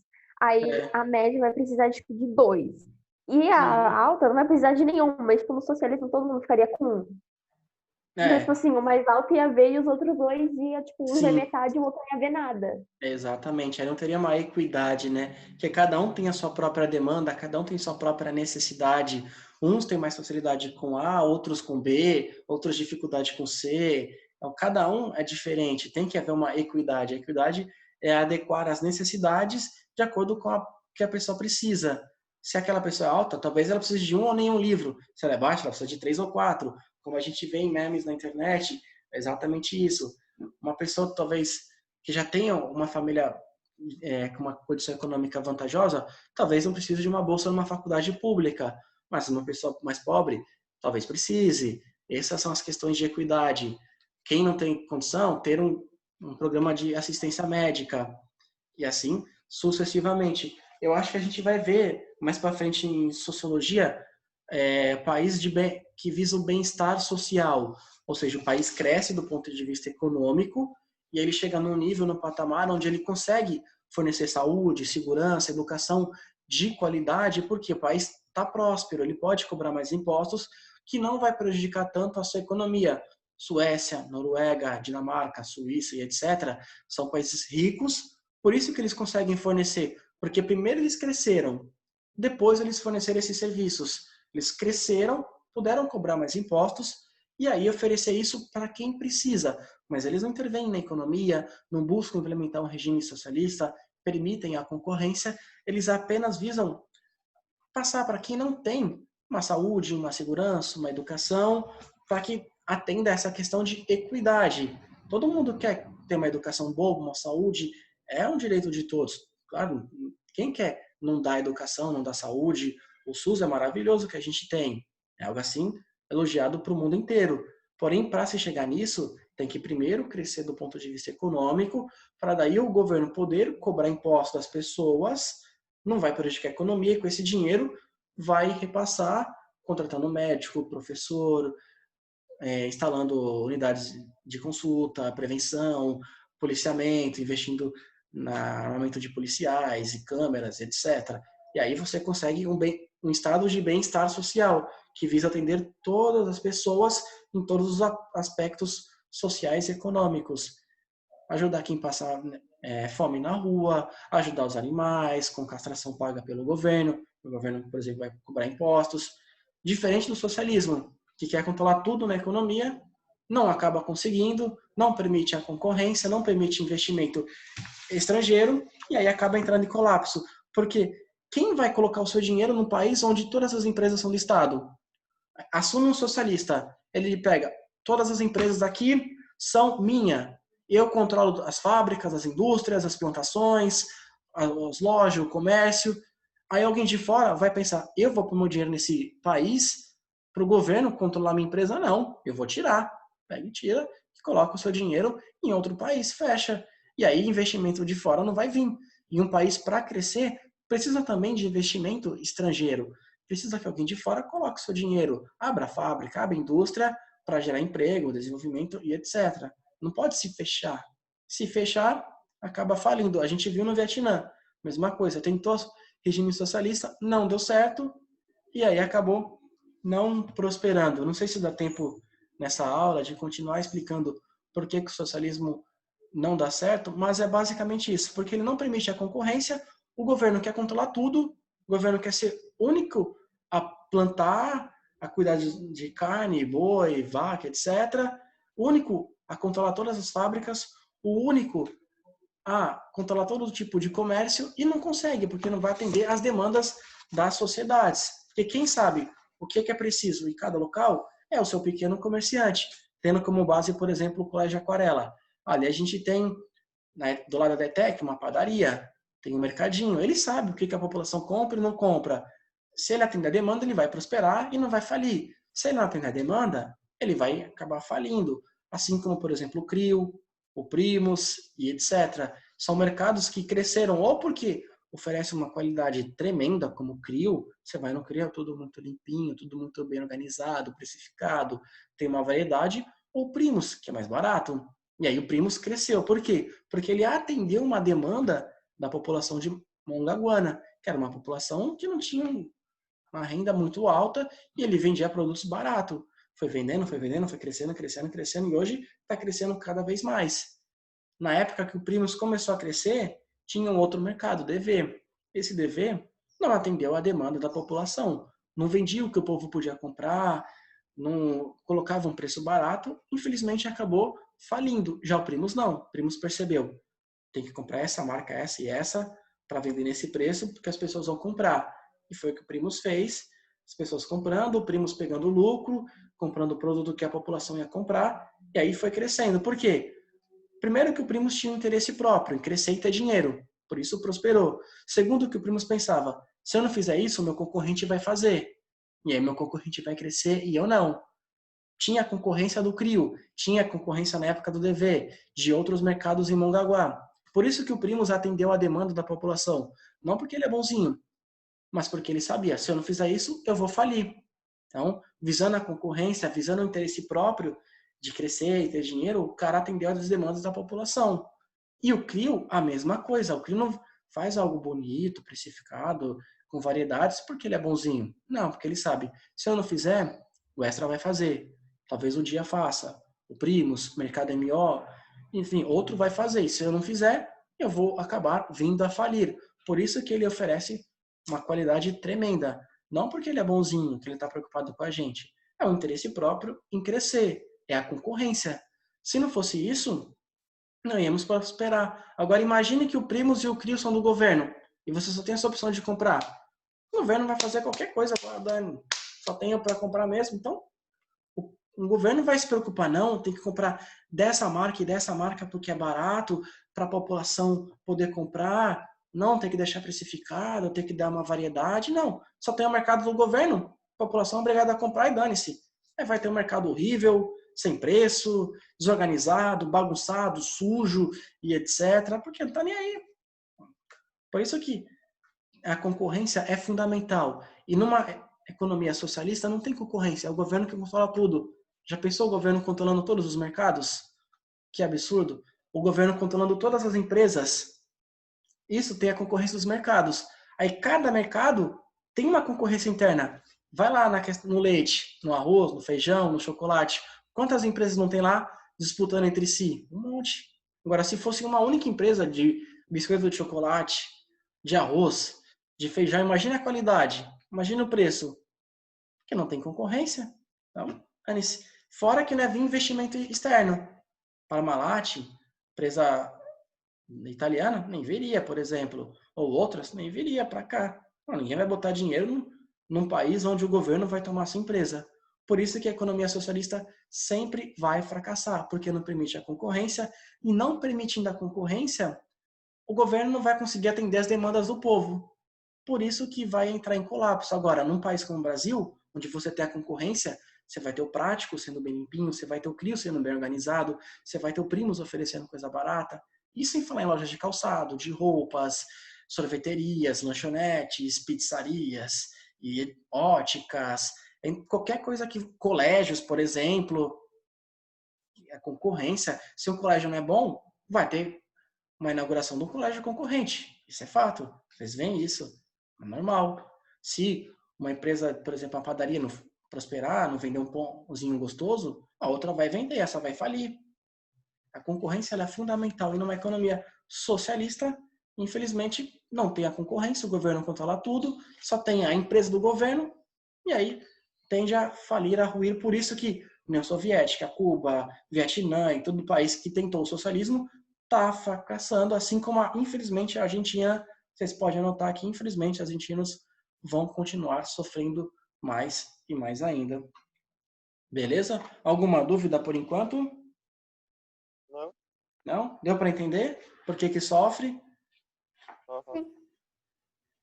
S2: Aí a média vai precisar, tipo, de 2. E a
S1: Sim,
S2: alta não vai precisar de nenhum, mas, tipo, no socialismo todo mundo ficaria com 1. Então, tipo
S1: É,
S2: assim, o mais alto ia ver e os outros dois ia, tipo, ver
S1: sim,
S2: metade e o outro não ia ver nada.
S1: exatamente. Aí não teria uma equidade, né? Que cada um tem a sua própria demanda, cada um tem sua própria necessidade. Uns têm mais facilidade com A, outros com B, outros dificuldade com C. Então, cada um é diferente. Tem que haver uma equidade. A equidade é adequar as necessidades de acordo com o que a pessoa precisa. Se aquela pessoa é alta, talvez ela precise de um ou nenhum livro. Se ela é baixa, ela precisa de 3 ou 4. Como a gente vê em memes na internet, é exatamente isso. Uma pessoa, talvez, que já tenha uma família com uma condição econômica vantajosa, talvez não precise de uma bolsa numa faculdade pública, mas uma pessoa mais pobre talvez precise. Essas são as questões de equidade. Quem não tem condição, ter um programa de assistência médica e assim sucessivamente. Eu acho que a gente vai ver mais para frente em sociologia países que visam o bem-estar social, ou seja, o país cresce do ponto de vista econômico e ele chega num nível, num patamar onde ele consegue fornecer saúde, segurança, educação de qualidade, porque o país está próspero, ele pode cobrar mais impostos, que não vai prejudicar tanto a sua economia. Suécia, Noruega, Dinamarca, Suíça e etc. são países ricos, por isso que eles conseguem fornecer, porque primeiro eles cresceram, depois eles forneceram esses serviços. Eles cresceram, puderam cobrar mais impostos e aí oferecer isso para quem precisa. Mas eles não intervêm na economia, não buscam implementar um regime socialista, permitem a concorrência, eles apenas visam passar para quem não tem uma saúde, uma segurança, uma educação, para que atenda essa questão de equidade. Todo mundo quer ter uma educação boa, uma saúde, é um direito de todos. Claro, quem quer não dar educação, não dar saúde? O SUS é maravilhoso que a gente tem. É algo assim elogiado para o mundo inteiro. Porém, para se chegar nisso, tem que primeiro crescer do ponto de vista econômico, para daí o governo poder cobrar impostos das pessoas, não vai prejudicar a economia, e com esse dinheiro vai repassar contratando médico, professor, instalando unidades de consulta, prevenção, policiamento, investindo no armamento de policiais e câmeras, etc. E aí você consegue um estado de bem-estar social que visa atender todas as pessoas em todos os aspectos sociais e econômicos. Ajudar quem passa fome na rua, ajudar os animais com castração paga pelo governo. O governo, por exemplo, vai cobrar impostos. Diferente do socialismo, que quer controlar tudo na economia, não acaba conseguindo, não permite a concorrência, não permite investimento estrangeiro e aí acaba entrando em colapso. Porque quem vai colocar o seu dinheiro num país onde todas as empresas são do Estado? Assume um socialista, ele pega todas as empresas daqui são minha. Eu controlo as fábricas, as indústrias, as plantações, as lojas, o comércio. Aí alguém de fora vai pensar, eu vou pôr meu dinheiro nesse país para o governo controlar minha empresa? Não, eu vou tirar. Pega e tira e coloca o seu dinheiro em outro país, fecha. E aí investimento de fora não vai vir. E um país, para crescer, precisa também de investimento estrangeiro. Precisa que alguém de fora coloque seu dinheiro, abra a fábrica, abra a indústria para gerar emprego, desenvolvimento e etc. Não pode se fechar. Se fechar, acaba falindo. A gente viu no Vietnã, mesma coisa. Tentou regime socialista, não deu certo e aí acabou não prosperando. Não sei se dá tempo nessa aula de continuar explicando por que o socialismo não dá certo, mas é basicamente isso, porque ele não permite a concorrência, o governo quer controlar tudo, o governo quer ser único a plantar, a cuidar de carne, boi, vaca, etc. O único a controlar todas as fábricas, o único a controlar todo tipo de comércio e não consegue, porque não vai atender às demandas das sociedades. Porque quem sabe o que é preciso em cada local é o seu pequeno comerciante, tendo como base, por exemplo, o Colégio Aquarela. Ali a gente tem, né, do lado da ETEC, uma padaria, tem um mercadinho. Ele sabe o que a população compra e não compra. Se ele atender a demanda, ele vai prosperar e não vai falir. Se ele não atender a demanda, ele vai acabar falindo. Assim como, por exemplo, o CRIO, o Primus e etc. São mercados que cresceram ou porque oferece uma qualidade tremenda, como o CRIO, você vai no CRIO, tudo muito limpinho, tudo muito bem organizado, precificado, tem uma variedade, ou o Primus, que é mais barato. E aí o Primus cresceu. Por quê? Porque ele atendeu uma demanda da população de Mongaguana, que era uma população que não tinha uma renda muito alta e ele vendia produtos baratos. foi vendendo, foi crescendo, crescendo, crescendo, e hoje está crescendo cada vez mais. Na época que o Primus começou a crescer, tinha um outro mercado, DV. Esse DV não atendeu à demanda da população, não vendia o que o povo podia comprar, não colocava um preço barato, infelizmente acabou falindo. Já o Primus não, o Primus percebeu, tem que comprar essa marca, essa e essa, para vender nesse preço, porque as pessoas vão comprar. E foi o que o Primus fez, as pessoas comprando, o Primus pegando lucro, comprando o produto que a população ia comprar, e aí foi crescendo. Por quê? Primeiro que o Primus tinha um interesse próprio, em crescer e ter dinheiro, por isso prosperou. Segundo que o Primus pensava, se eu não fizer isso, o meu concorrente vai fazer. E aí meu concorrente vai crescer e eu não. Tinha concorrência do CRIO, tinha concorrência na época do DV, de outros mercados em Mongaguá. Por isso que o Primus atendeu a demanda da população. Não porque ele é bonzinho, mas porque ele sabia, se eu não fizer isso, eu vou falir. Então, visando a concorrência, visando o interesse próprio de crescer e ter dinheiro, o cara atendeu às demandas da população. E o CRIO, a mesma coisa. O CRIO não faz algo bonito, precificado, com variedades, porque ele é bonzinho. Não, porque ele sabe, se eu não fizer, o Extra vai fazer. Talvez um dia faça. O Primus, Mercado MO, enfim, outro vai fazer. E se eu não fizer, eu vou acabar vindo a falir. Por isso que ele oferece uma qualidade tremenda. Não porque ele é bonzinho, que ele está preocupado com a gente. É o interesse próprio em crescer. É a concorrência. Se não fosse isso, não íamos prosperar. Agora imagine que o Primus e o CRIO são do governo e você só tem essa opção de comprar. O governo vai fazer qualquer coisa, Dani. Só tenho para comprar mesmo. Então, o governo vai se preocupar, não, tem que comprar dessa marca e dessa marca porque é barato para a população poder comprar. Não, tem que deixar precificado, tem que dar uma variedade. Não, só tem o mercado do governo, a população é obrigada a comprar e dane-se. Aí vai ter um mercado horrível, sem preço, desorganizado, bagunçado, sujo e etc. Porque não está nem aí. Por isso que a concorrência é fundamental. E numa economia socialista não tem concorrência, é o governo que controla tudo. Já pensou o governo controlando todos os mercados? Que absurdo. O governo controlando todas as empresas. Isso tem a concorrência dos mercados. Aí cada mercado tem uma concorrência interna. Vai lá no leite, no arroz, no feijão, no chocolate. Quantas empresas não tem lá disputando entre si? Um monte. Agora, se fosse uma única empresa de biscoito de chocolate, de arroz, de feijão, imagina a qualidade, imagina o preço. Porque não tem concorrência. Então, fora que não é vir investimento externo. Parmalat, empresa italiana, nem viria, por exemplo. Ou outras, nem viria para cá. Não, ninguém vai botar dinheiro num país onde o governo vai tomar sua empresa. Por isso que a economia socialista sempre vai fracassar, porque não permite a concorrência, e não permitindo a concorrência, o governo não vai conseguir atender as demandas do povo. Por isso que vai entrar em colapso. Agora, num país como o Brasil, onde você tem a concorrência, você vai ter o prático sendo bem limpinho, você vai ter o CRIO sendo bem organizado, você vai ter o Primus oferecendo coisa barata. Isso sem falar em lojas de calçado, de roupas, sorveterias, lanchonetes, pizzarias, e óticas, em qualquer coisa que... Colégios, por exemplo, a concorrência, se o colégio não é bom, vai ter uma inauguração de um colégio concorrente. Isso é fato. Vocês veem isso. É normal. Se uma empresa, por exemplo, uma padaria não prosperar, não vender um pãozinho gostoso, a outra vai vender, essa vai falir. A concorrência ela é fundamental. E numa economia socialista, infelizmente, não tem a concorrência, o governo controla tudo, só tem a empresa do governo, e aí tende a falir, a ruir. Por isso que União Soviética, Cuba, Vietnã e todo o país que tentou o socialismo está fracassando, assim como, infelizmente, a Argentina. Vocês podem anotar que, infelizmente, os argentinos vão continuar sofrendo mais e mais ainda. Beleza? Alguma dúvida por enquanto?
S3: Não?
S1: Não? Deu para entender por que sofre?
S3: Uhum.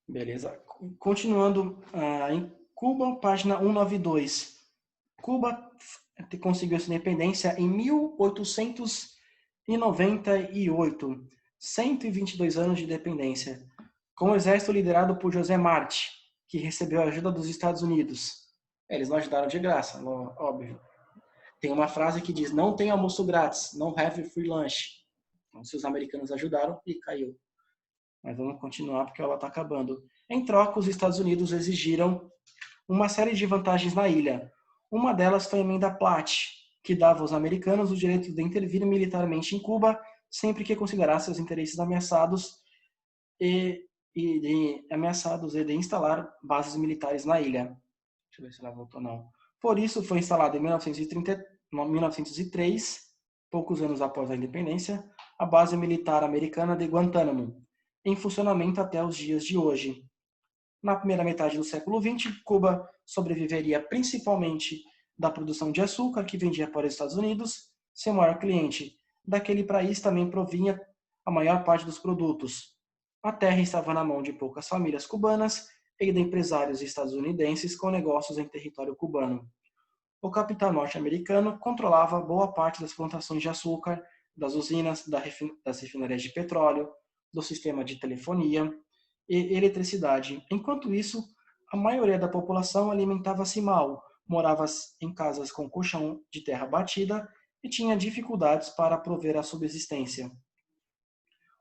S1: Beleza. Continuando, em Cuba, página 192. Cuba conseguiu sua independência em 1898. 122 anos de independência. Com o exército liderado por José Martí, que recebeu a ajuda dos Estados Unidos. Eles não ajudaram de graça, óbvio. Tem uma frase que diz, não tem almoço grátis, não have free lunch. Então, se os americanos ajudaram, e caiu. Mas vamos continuar porque ela está acabando. Em troca, os Estados Unidos exigiram uma série de vantagens na ilha. Uma delas foi a Emenda Platt, que dava aos americanos o direito de intervir militarmente em Cuba sempre que considerasse seus interesses ameaçados e de instalar bases militares na ilha. Deixa eu ver se ela voltou, não. Por isso, foi instalada em 1903, poucos anos após a independência, a base militar americana de Guantánamo, em funcionamento até os dias de hoje. Na primeira metade do século XX, Cuba sobreviveria principalmente da produção de açúcar que vendia para os Estados Unidos, seu maior cliente. Daquele país também provinha a maior parte dos produtos. A terra estava na mão de poucas famílias cubanas e de empresários estadunidenses com negócios em território cubano. O capital norte-americano controlava boa parte das plantações de açúcar, das usinas, das refinarias de petróleo, do sistema de telefonia e eletricidade. Enquanto isso, a maioria da população alimentava-se mal, morava em casas com colchão de terra batida e tinha dificuldades para prover a subsistência.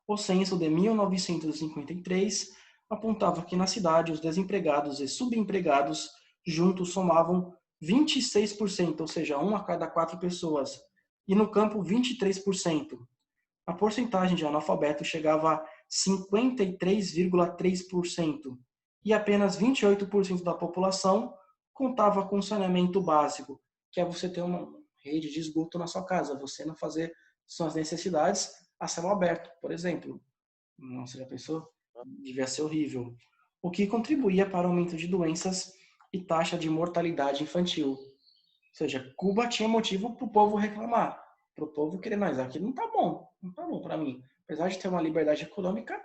S1: O censo de 1953 apontava que na cidade os desempregados e subempregados juntos somavam 26%, ou seja, 1 a cada 4 pessoas, e no campo 23%. A porcentagem de analfabetos chegava a 53,3%, e apenas 28% da população contava com saneamento básico, que é você ter uma rede de esgoto na sua casa, você não fazer suas necessidades a céu aberto, por exemplo. Nossa, já pensou? Devia ser horrível. O que contribuía para o aumento de doenças e taxa de mortalidade infantil. Ou seja, Cuba tinha motivo para o povo reclamar, para o povo querer, mas aqui não tá bom para mim. Apesar de ter uma liberdade econômica,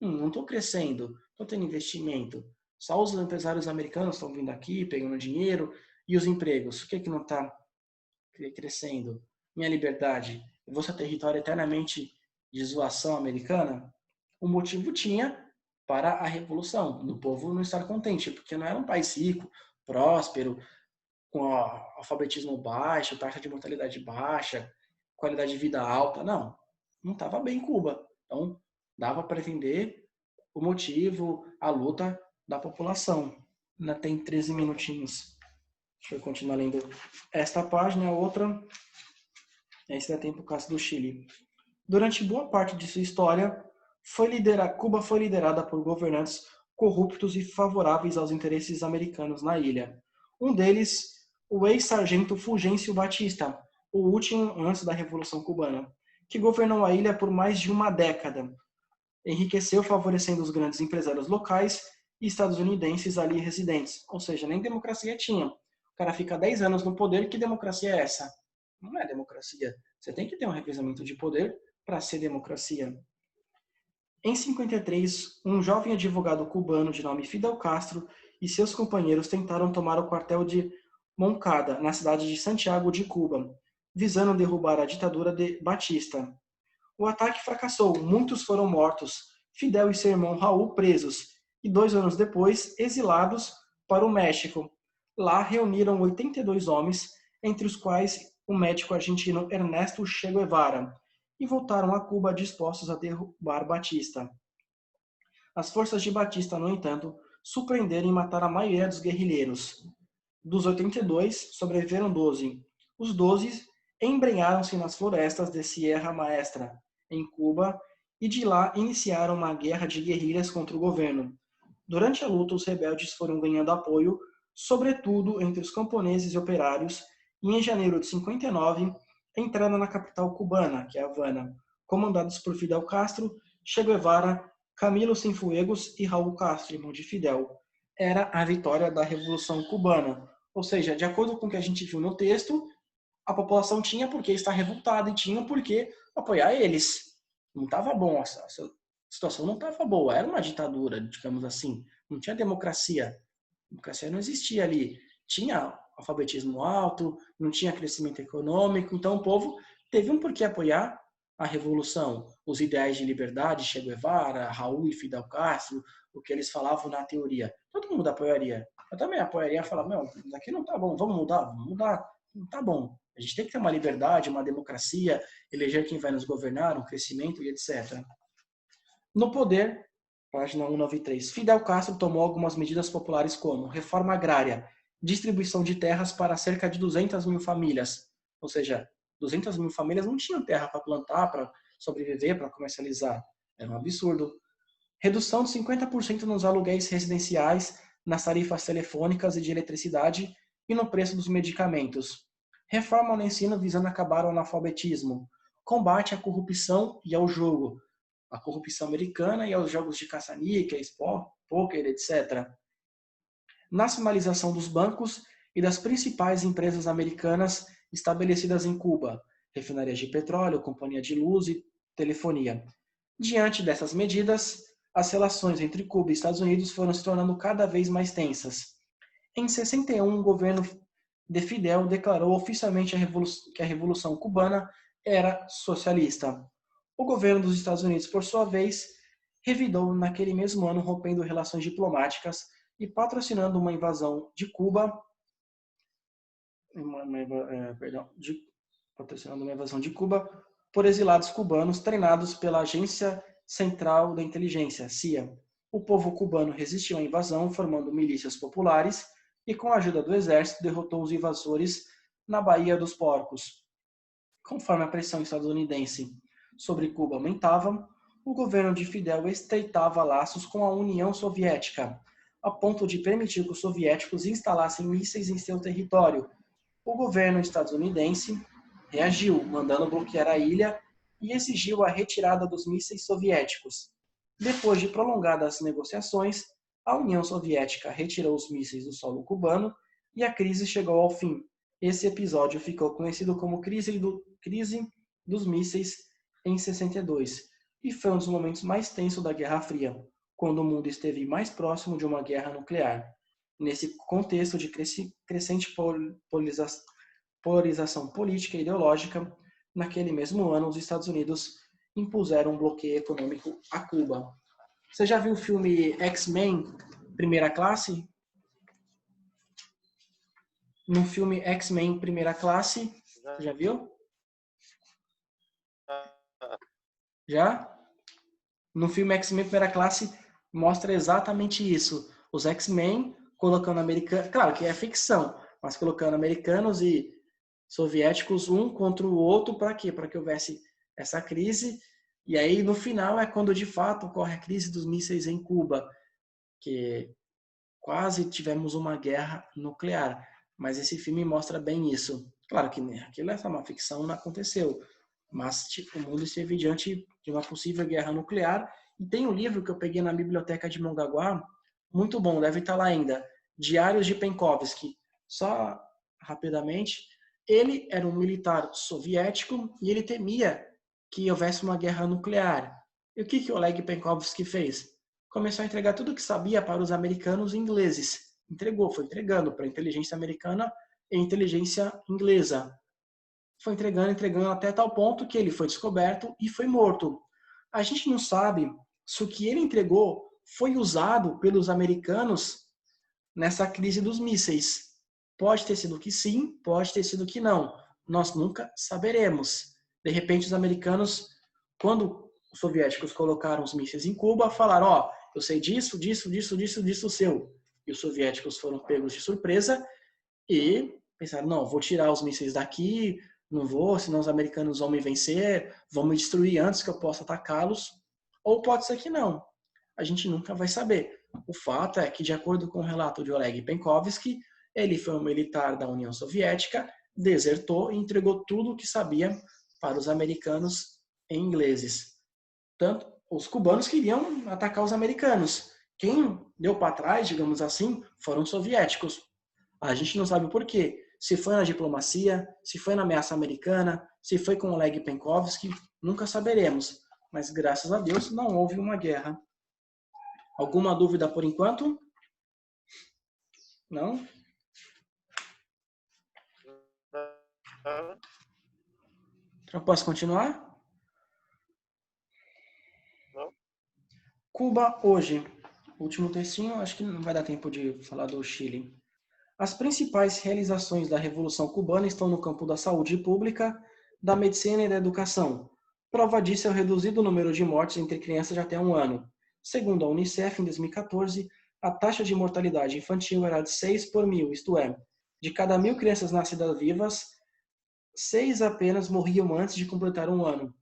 S1: não estou crescendo, estou tendo investimento. Só os empresários americanos estão vindo aqui, pegando dinheiro, e os empregos, o que não está crescendo? Minha liberdade, eu vou ser território eternamente de zoação americana? O motivo tinha para a revolução, do povo não estar contente, porque não era um país rico, próspero, com alfabetismo baixo, taxa de mortalidade baixa, qualidade de vida alta. Não estava bem em Cuba. Então, dava para entender o motivo, a luta da população. Ainda tem 13 minutinhos. Deixa eu continuar lendo esta página, a outra. Esse dá tempo, o caso do Chile. Durante boa parte de sua história, Cuba foi liderada por governantes corruptos e favoráveis aos interesses americanos na ilha. Um deles, o ex-sargento Fulgêncio Batista, o último antes da Revolução Cubana, que governou a ilha por mais de uma década. Enriqueceu favorecendo os grandes empresários locais e estadunidenses ali residentes. Ou seja, nem democracia tinha. O cara fica 10 anos no poder, que democracia é essa? Não é democracia. Você tem que ter um revezamento de poder para ser democracia. Em 53, um jovem advogado cubano de nome Fidel Castro e seus companheiros tentaram tomar o quartel de Moncada, na cidade de Santiago de Cuba, visando derrubar a ditadura de Batista. O ataque fracassou, muitos foram mortos, Fidel e seu irmão Raul presos, e 2 anos depois, exilados para o México. Lá reuniram 82 homens, entre os quais o médico argentino Ernesto Che Guevara, e voltaram a Cuba dispostos a derrubar Batista. As forças de Batista, no entanto, surpreenderam e mataram a maioria dos guerrilheiros. Dos 82, sobreviveram 12. Os 12 embrenharam-se nas florestas de Sierra Maestra, em Cuba, e de lá iniciaram uma guerra de guerrilhas contra o governo. Durante a luta, os rebeldes foram ganhando apoio, sobretudo entre os camponeses e operários, e em janeiro de 59, entraram na capital cubana, que é Havana, comandados por Fidel Castro, Che Guevara, Camilo Cienfuegos e Raul Castro, irmão de Fidel. Era a vitória da Revolução Cubana. Ou seja, de acordo com o que a gente viu no texto, a população tinha por que estar revoltada e tinha por que apoiar eles. Não estava bom, a situação não estava boa, era uma ditadura, digamos assim. Não tinha democracia. A democracia não existia ali. Tinha alfabetismo alto, não tinha crescimento econômico, então o povo teve um porquê apoiar a revolução, os ideais de liberdade, Che Guevara, Raul e Fidel Castro, o que eles falavam na teoria. Todo mundo apoiaria. Eu também apoiaria, falar, não, daqui não tá bom, vamos mudar, não tá bom. A gente tem que ter uma liberdade, uma democracia, eleger quem vai nos governar, um crescimento e etc. No poder, página 193, Fidel Castro tomou algumas medidas populares como reforma agrária, distribuição de terras para cerca de 200 mil famílias. Ou seja, 200 mil famílias não tinham terra para plantar, para sobreviver, para comercializar. Era um absurdo. Redução de 50% nos aluguéis residenciais, nas tarifas telefônicas e de eletricidade e no preço dos medicamentos. Reforma no ensino visando acabar o analfabetismo. Combate à corrupção e ao jogo. A corrupção americana e aos jogos de caça-níqueis, pôquer, etc. Nacionalização dos bancos e das principais empresas americanas estabelecidas em Cuba, refinarias de petróleo, companhia de luz e telefonia. Diante dessas medidas, as relações entre Cuba e Estados Unidos foram se tornando cada vez mais tensas. Em 61, o governo de Fidel declarou oficialmente que a Revolução Cubana era socialista. O governo dos Estados Unidos, por sua vez, revidou naquele mesmo ano, rompendo relações diplomáticas e patrocinando uma invasão de Cuba, por exilados cubanos treinados pela Agência Central da Inteligência, CIA. O povo cubano resistiu à invasão, formando milícias populares e, com a ajuda do exército, derrotou os invasores na Baía dos Porcos. Conforme a pressão estadunidense sobre Cuba aumentava, o governo de Fidel estreitava laços com a União Soviética, a ponto de permitir que os soviéticos instalassem mísseis em seu território. O governo estadunidense reagiu, mandando bloquear a ilha e exigiu a retirada dos mísseis soviéticos. Depois de prolongadas negociações, a União Soviética retirou os mísseis do solo cubano e a crise chegou ao fim. Esse episódio ficou conhecido como crise dos mísseis em 62 e foi um dos momentos mais tensos da Guerra Fria, quando o mundo esteve mais próximo de uma guerra nuclear. Nesse contexto de crescente polarização política e ideológica, naquele mesmo ano, os Estados Unidos impuseram um bloqueio econômico a Cuba. Você já viu o filme X-Men Primeira Classe? No filme X-Men Primeira Classe, você já viu? Já? No filme X-Men Primeira Classe mostra exatamente isso. Os X-Men colocando americanos, claro que é ficção, mas colocando americanos e soviéticos um contra o outro para quê? Para que houvesse essa crise. E aí no final é quando de fato ocorre a crise dos mísseis em Cuba, que quase tivemos uma guerra nuclear. Mas esse filme mostra bem isso. Claro que aquilo é uma ficção, não aconteceu. Mas o mundo esteve diante de uma possível guerra nuclear. E tem um livro que eu peguei na biblioteca de Mongaguá, muito bom, deve estar lá ainda, Diários de Penkovsky. Só rapidamente, ele era um militar soviético e ele temia que houvesse uma guerra nuclear. E o que o Oleg Penkovsky fez? Começou a entregar tudo o que sabia para os americanos e ingleses. Foi entregando para a inteligência americana e a inteligência inglesa. Foi entregando até tal ponto que ele foi descoberto e foi morto. A gente não sabe se o que ele entregou foi usado pelos americanos nessa crise dos mísseis. Pode ter sido que sim, pode ter sido que não. Nós nunca saberemos. De repente, os americanos, quando os soviéticos colocaram os mísseis em Cuba, falaram, eu sei disso seu. E os soviéticos foram pegos de surpresa e pensaram, não, vou tirar os mísseis daqui, não vou, senão os americanos vão me vencer, vão me destruir antes que eu possa atacá-los. Ou pode ser que não. A gente nunca vai saber. O fato é que, de acordo com o relato de Oleg Penkovsky, ele foi um militar da União Soviética, desertou e entregou tudo o que sabia para os americanos e ingleses. Tanto os cubanos queriam atacar os americanos. Quem deu para trás, digamos assim, foram os soviéticos. A gente não sabe o porquê. Se foi na diplomacia, se foi na ameaça americana, se foi com Oleg Penkovsky, nunca saberemos. Mas, graças a Deus, não houve uma guerra. Alguma dúvida por enquanto? Não? Eu posso continuar?
S3: Não.
S1: Cuba hoje. Último textinho, acho que não vai dar tempo de falar do Chile. As principais realizações da Revolução Cubana estão no campo da saúde pública, da medicina e da educação. Prova disso é o reduzido número de mortes entre crianças de até 1 ano. Segundo a Unicef, em 2014, a taxa de mortalidade infantil era de 6 por mil, isto é, de cada 1.000 crianças nascidas vivas, 6 apenas morriam antes de completar um ano.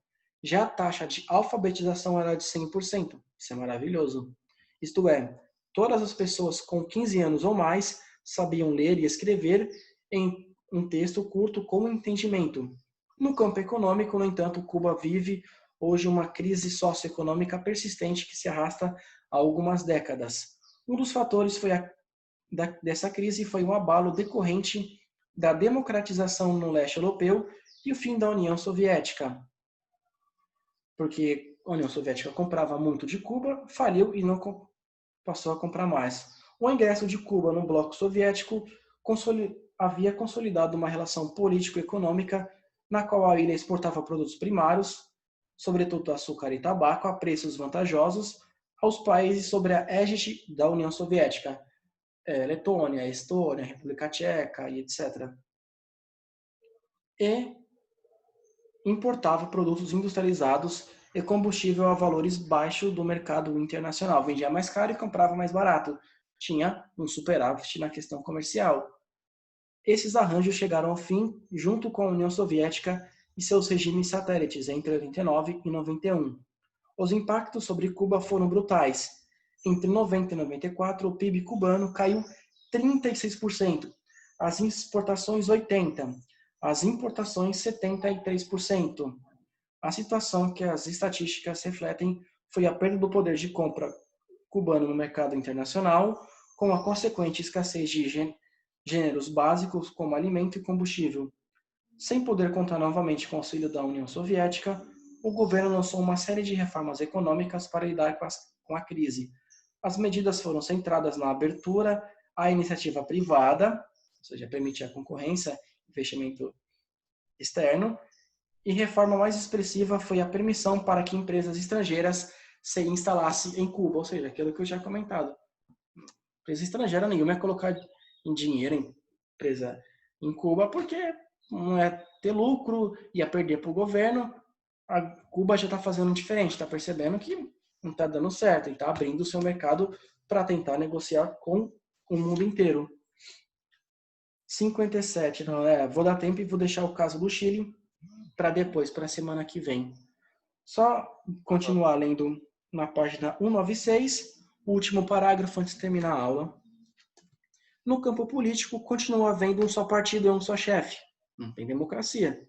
S1: Já a taxa de alfabetização era de 100%. Isso é maravilhoso. Isto é, todas as pessoas com 15 anos ou mais sabiam ler e escrever em um texto curto com entendimento. No campo econômico, no entanto, Cuba vive hoje uma crise socioeconômica persistente que se arrasta há algumas décadas. Um dos fatores dessa crise foi um abalo decorrente da democratização no leste europeu e o fim da União Soviética. Porque a União Soviética comprava muito de Cuba, faliu e não passou a comprar mais. O ingresso de Cuba no bloco soviético havia consolidado uma relação político-econômica na qual a ilha exportava produtos primários, sobretudo açúcar e tabaco, a preços vantajosos aos países sob a égide da União Soviética, Letônia, Estônia, República Tcheca e etc. E importava produtos industrializados e combustível a valores baixos do mercado internacional. Vendia mais caro e comprava mais barato. Tinha um superávit na questão comercial. Esses arranjos chegaram ao fim junto com a União Soviética e seus regimes satélites entre 89 e 91. Os impactos sobre Cuba foram brutais. Entre 90 e 94, o PIB cubano caiu 36%, as exportações 80%, as importações 73%. A situação que as estatísticas refletem foi a perda do poder de compra cubano no mercado internacional, com a consequente escassez de gêneros básicos como alimento e combustível. Sem poder contar novamente com o auxílio da União Soviética, o governo lançou uma série de reformas econômicas para lidar com a crise. As medidas foram centradas na abertura à iniciativa privada, ou seja, permitir a concorrência, investimento externo, e reforma mais expressiva foi a permissão para que empresas estrangeiras se instalassem em Cuba, ou seja, aquilo que eu já comentado. Empresa estrangeira nenhuma ia colocar em dinheiro em empresa em Cuba, porque não é ter lucro, ia perder para o governo. A Cuba já está fazendo diferente, está percebendo que não está dando certo e está abrindo o seu mercado para tentar negociar com o mundo inteiro. 57, não, vou dar tempo e vou deixar o caso do Chile para depois, para a semana que vem. Só continuar lendo na página 196, o último parágrafo antes de terminar a aula. No campo político, continua havendo um só partido e um só chefe. Não tem democracia.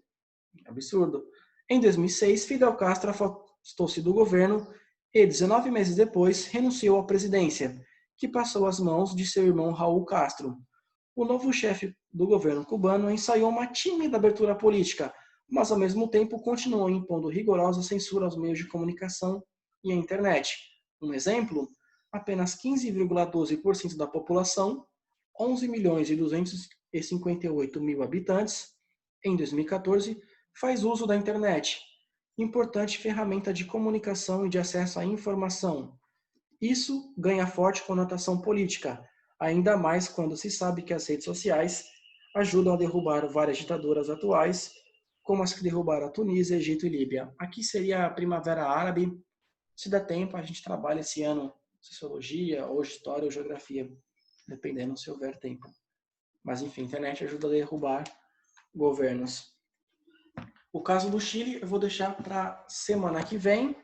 S1: Absurdo. Em 2006, Fidel Castro afastou-se do governo e, 19 meses depois, renunciou à presidência, que passou às mãos de seu irmão Raul Castro. O novo chefe do governo cubano ensaiou uma tímida abertura política, mas ao mesmo tempo continuou impondo rigorosa censura aos meios de comunicação e à internet. Um exemplo, apenas 15,12% da população, 11 milhões e 258 mil habitantes, em 2014, faz uso da internet, importante ferramenta de comunicação e de acesso à informação. Isso ganha forte conotação política, ainda mais quando se sabe que as redes sociais ajudam a derrubar várias ditaduras atuais, como as que derrubaram a Tunísia, Egito e Líbia. Aqui seria a Primavera Árabe. Se der tempo, a gente trabalha esse ano sociologia, ou história, ou geografia, dependendo se houver tempo. Mas, enfim, a internet ajuda a derrubar governos. O caso do Chile eu vou deixar para semana que vem.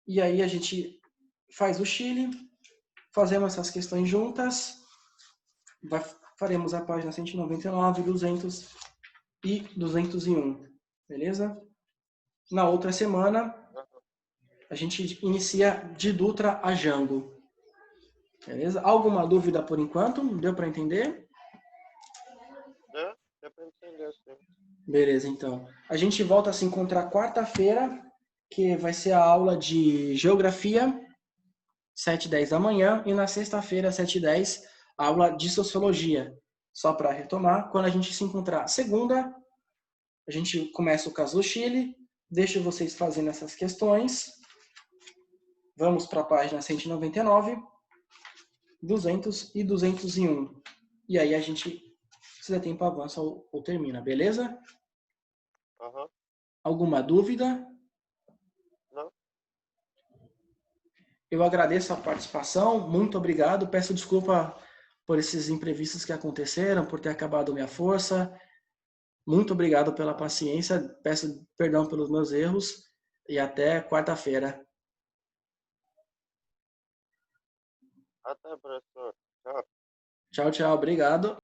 S1: E aí a gente faz o Chile, fazemos essas questões juntas, faremos a página 199, 200 e 201, beleza? Na outra semana, a gente inicia de Dutra a Jango, beleza? Alguma dúvida por enquanto? Deu para entender?
S3: Deu para entender, sim.
S1: Beleza, então. A gente volta a se encontrar quarta-feira, que vai ser a aula de Geografia, 7h10 da manhã, e na sexta-feira, 7h10, aula de Sociologia. Só para retomar, quando a gente se encontrar segunda, a gente começa o caso do Chile, deixo vocês fazendo essas questões. Vamos para a página 199, 200 e 201. E aí a gente, se der tempo, avança ou termina, beleza?
S3: Uhum.
S1: Alguma dúvida?
S3: Não.
S1: Eu agradeço a participação, muito obrigado. Peço desculpa por esses imprevistos que aconteceram, por ter acabado minha força. Muito obrigado pela paciência, peço perdão pelos meus erros e até quarta-feira.
S3: Até, professor. Tchau.
S1: Tchau, tchau, obrigado.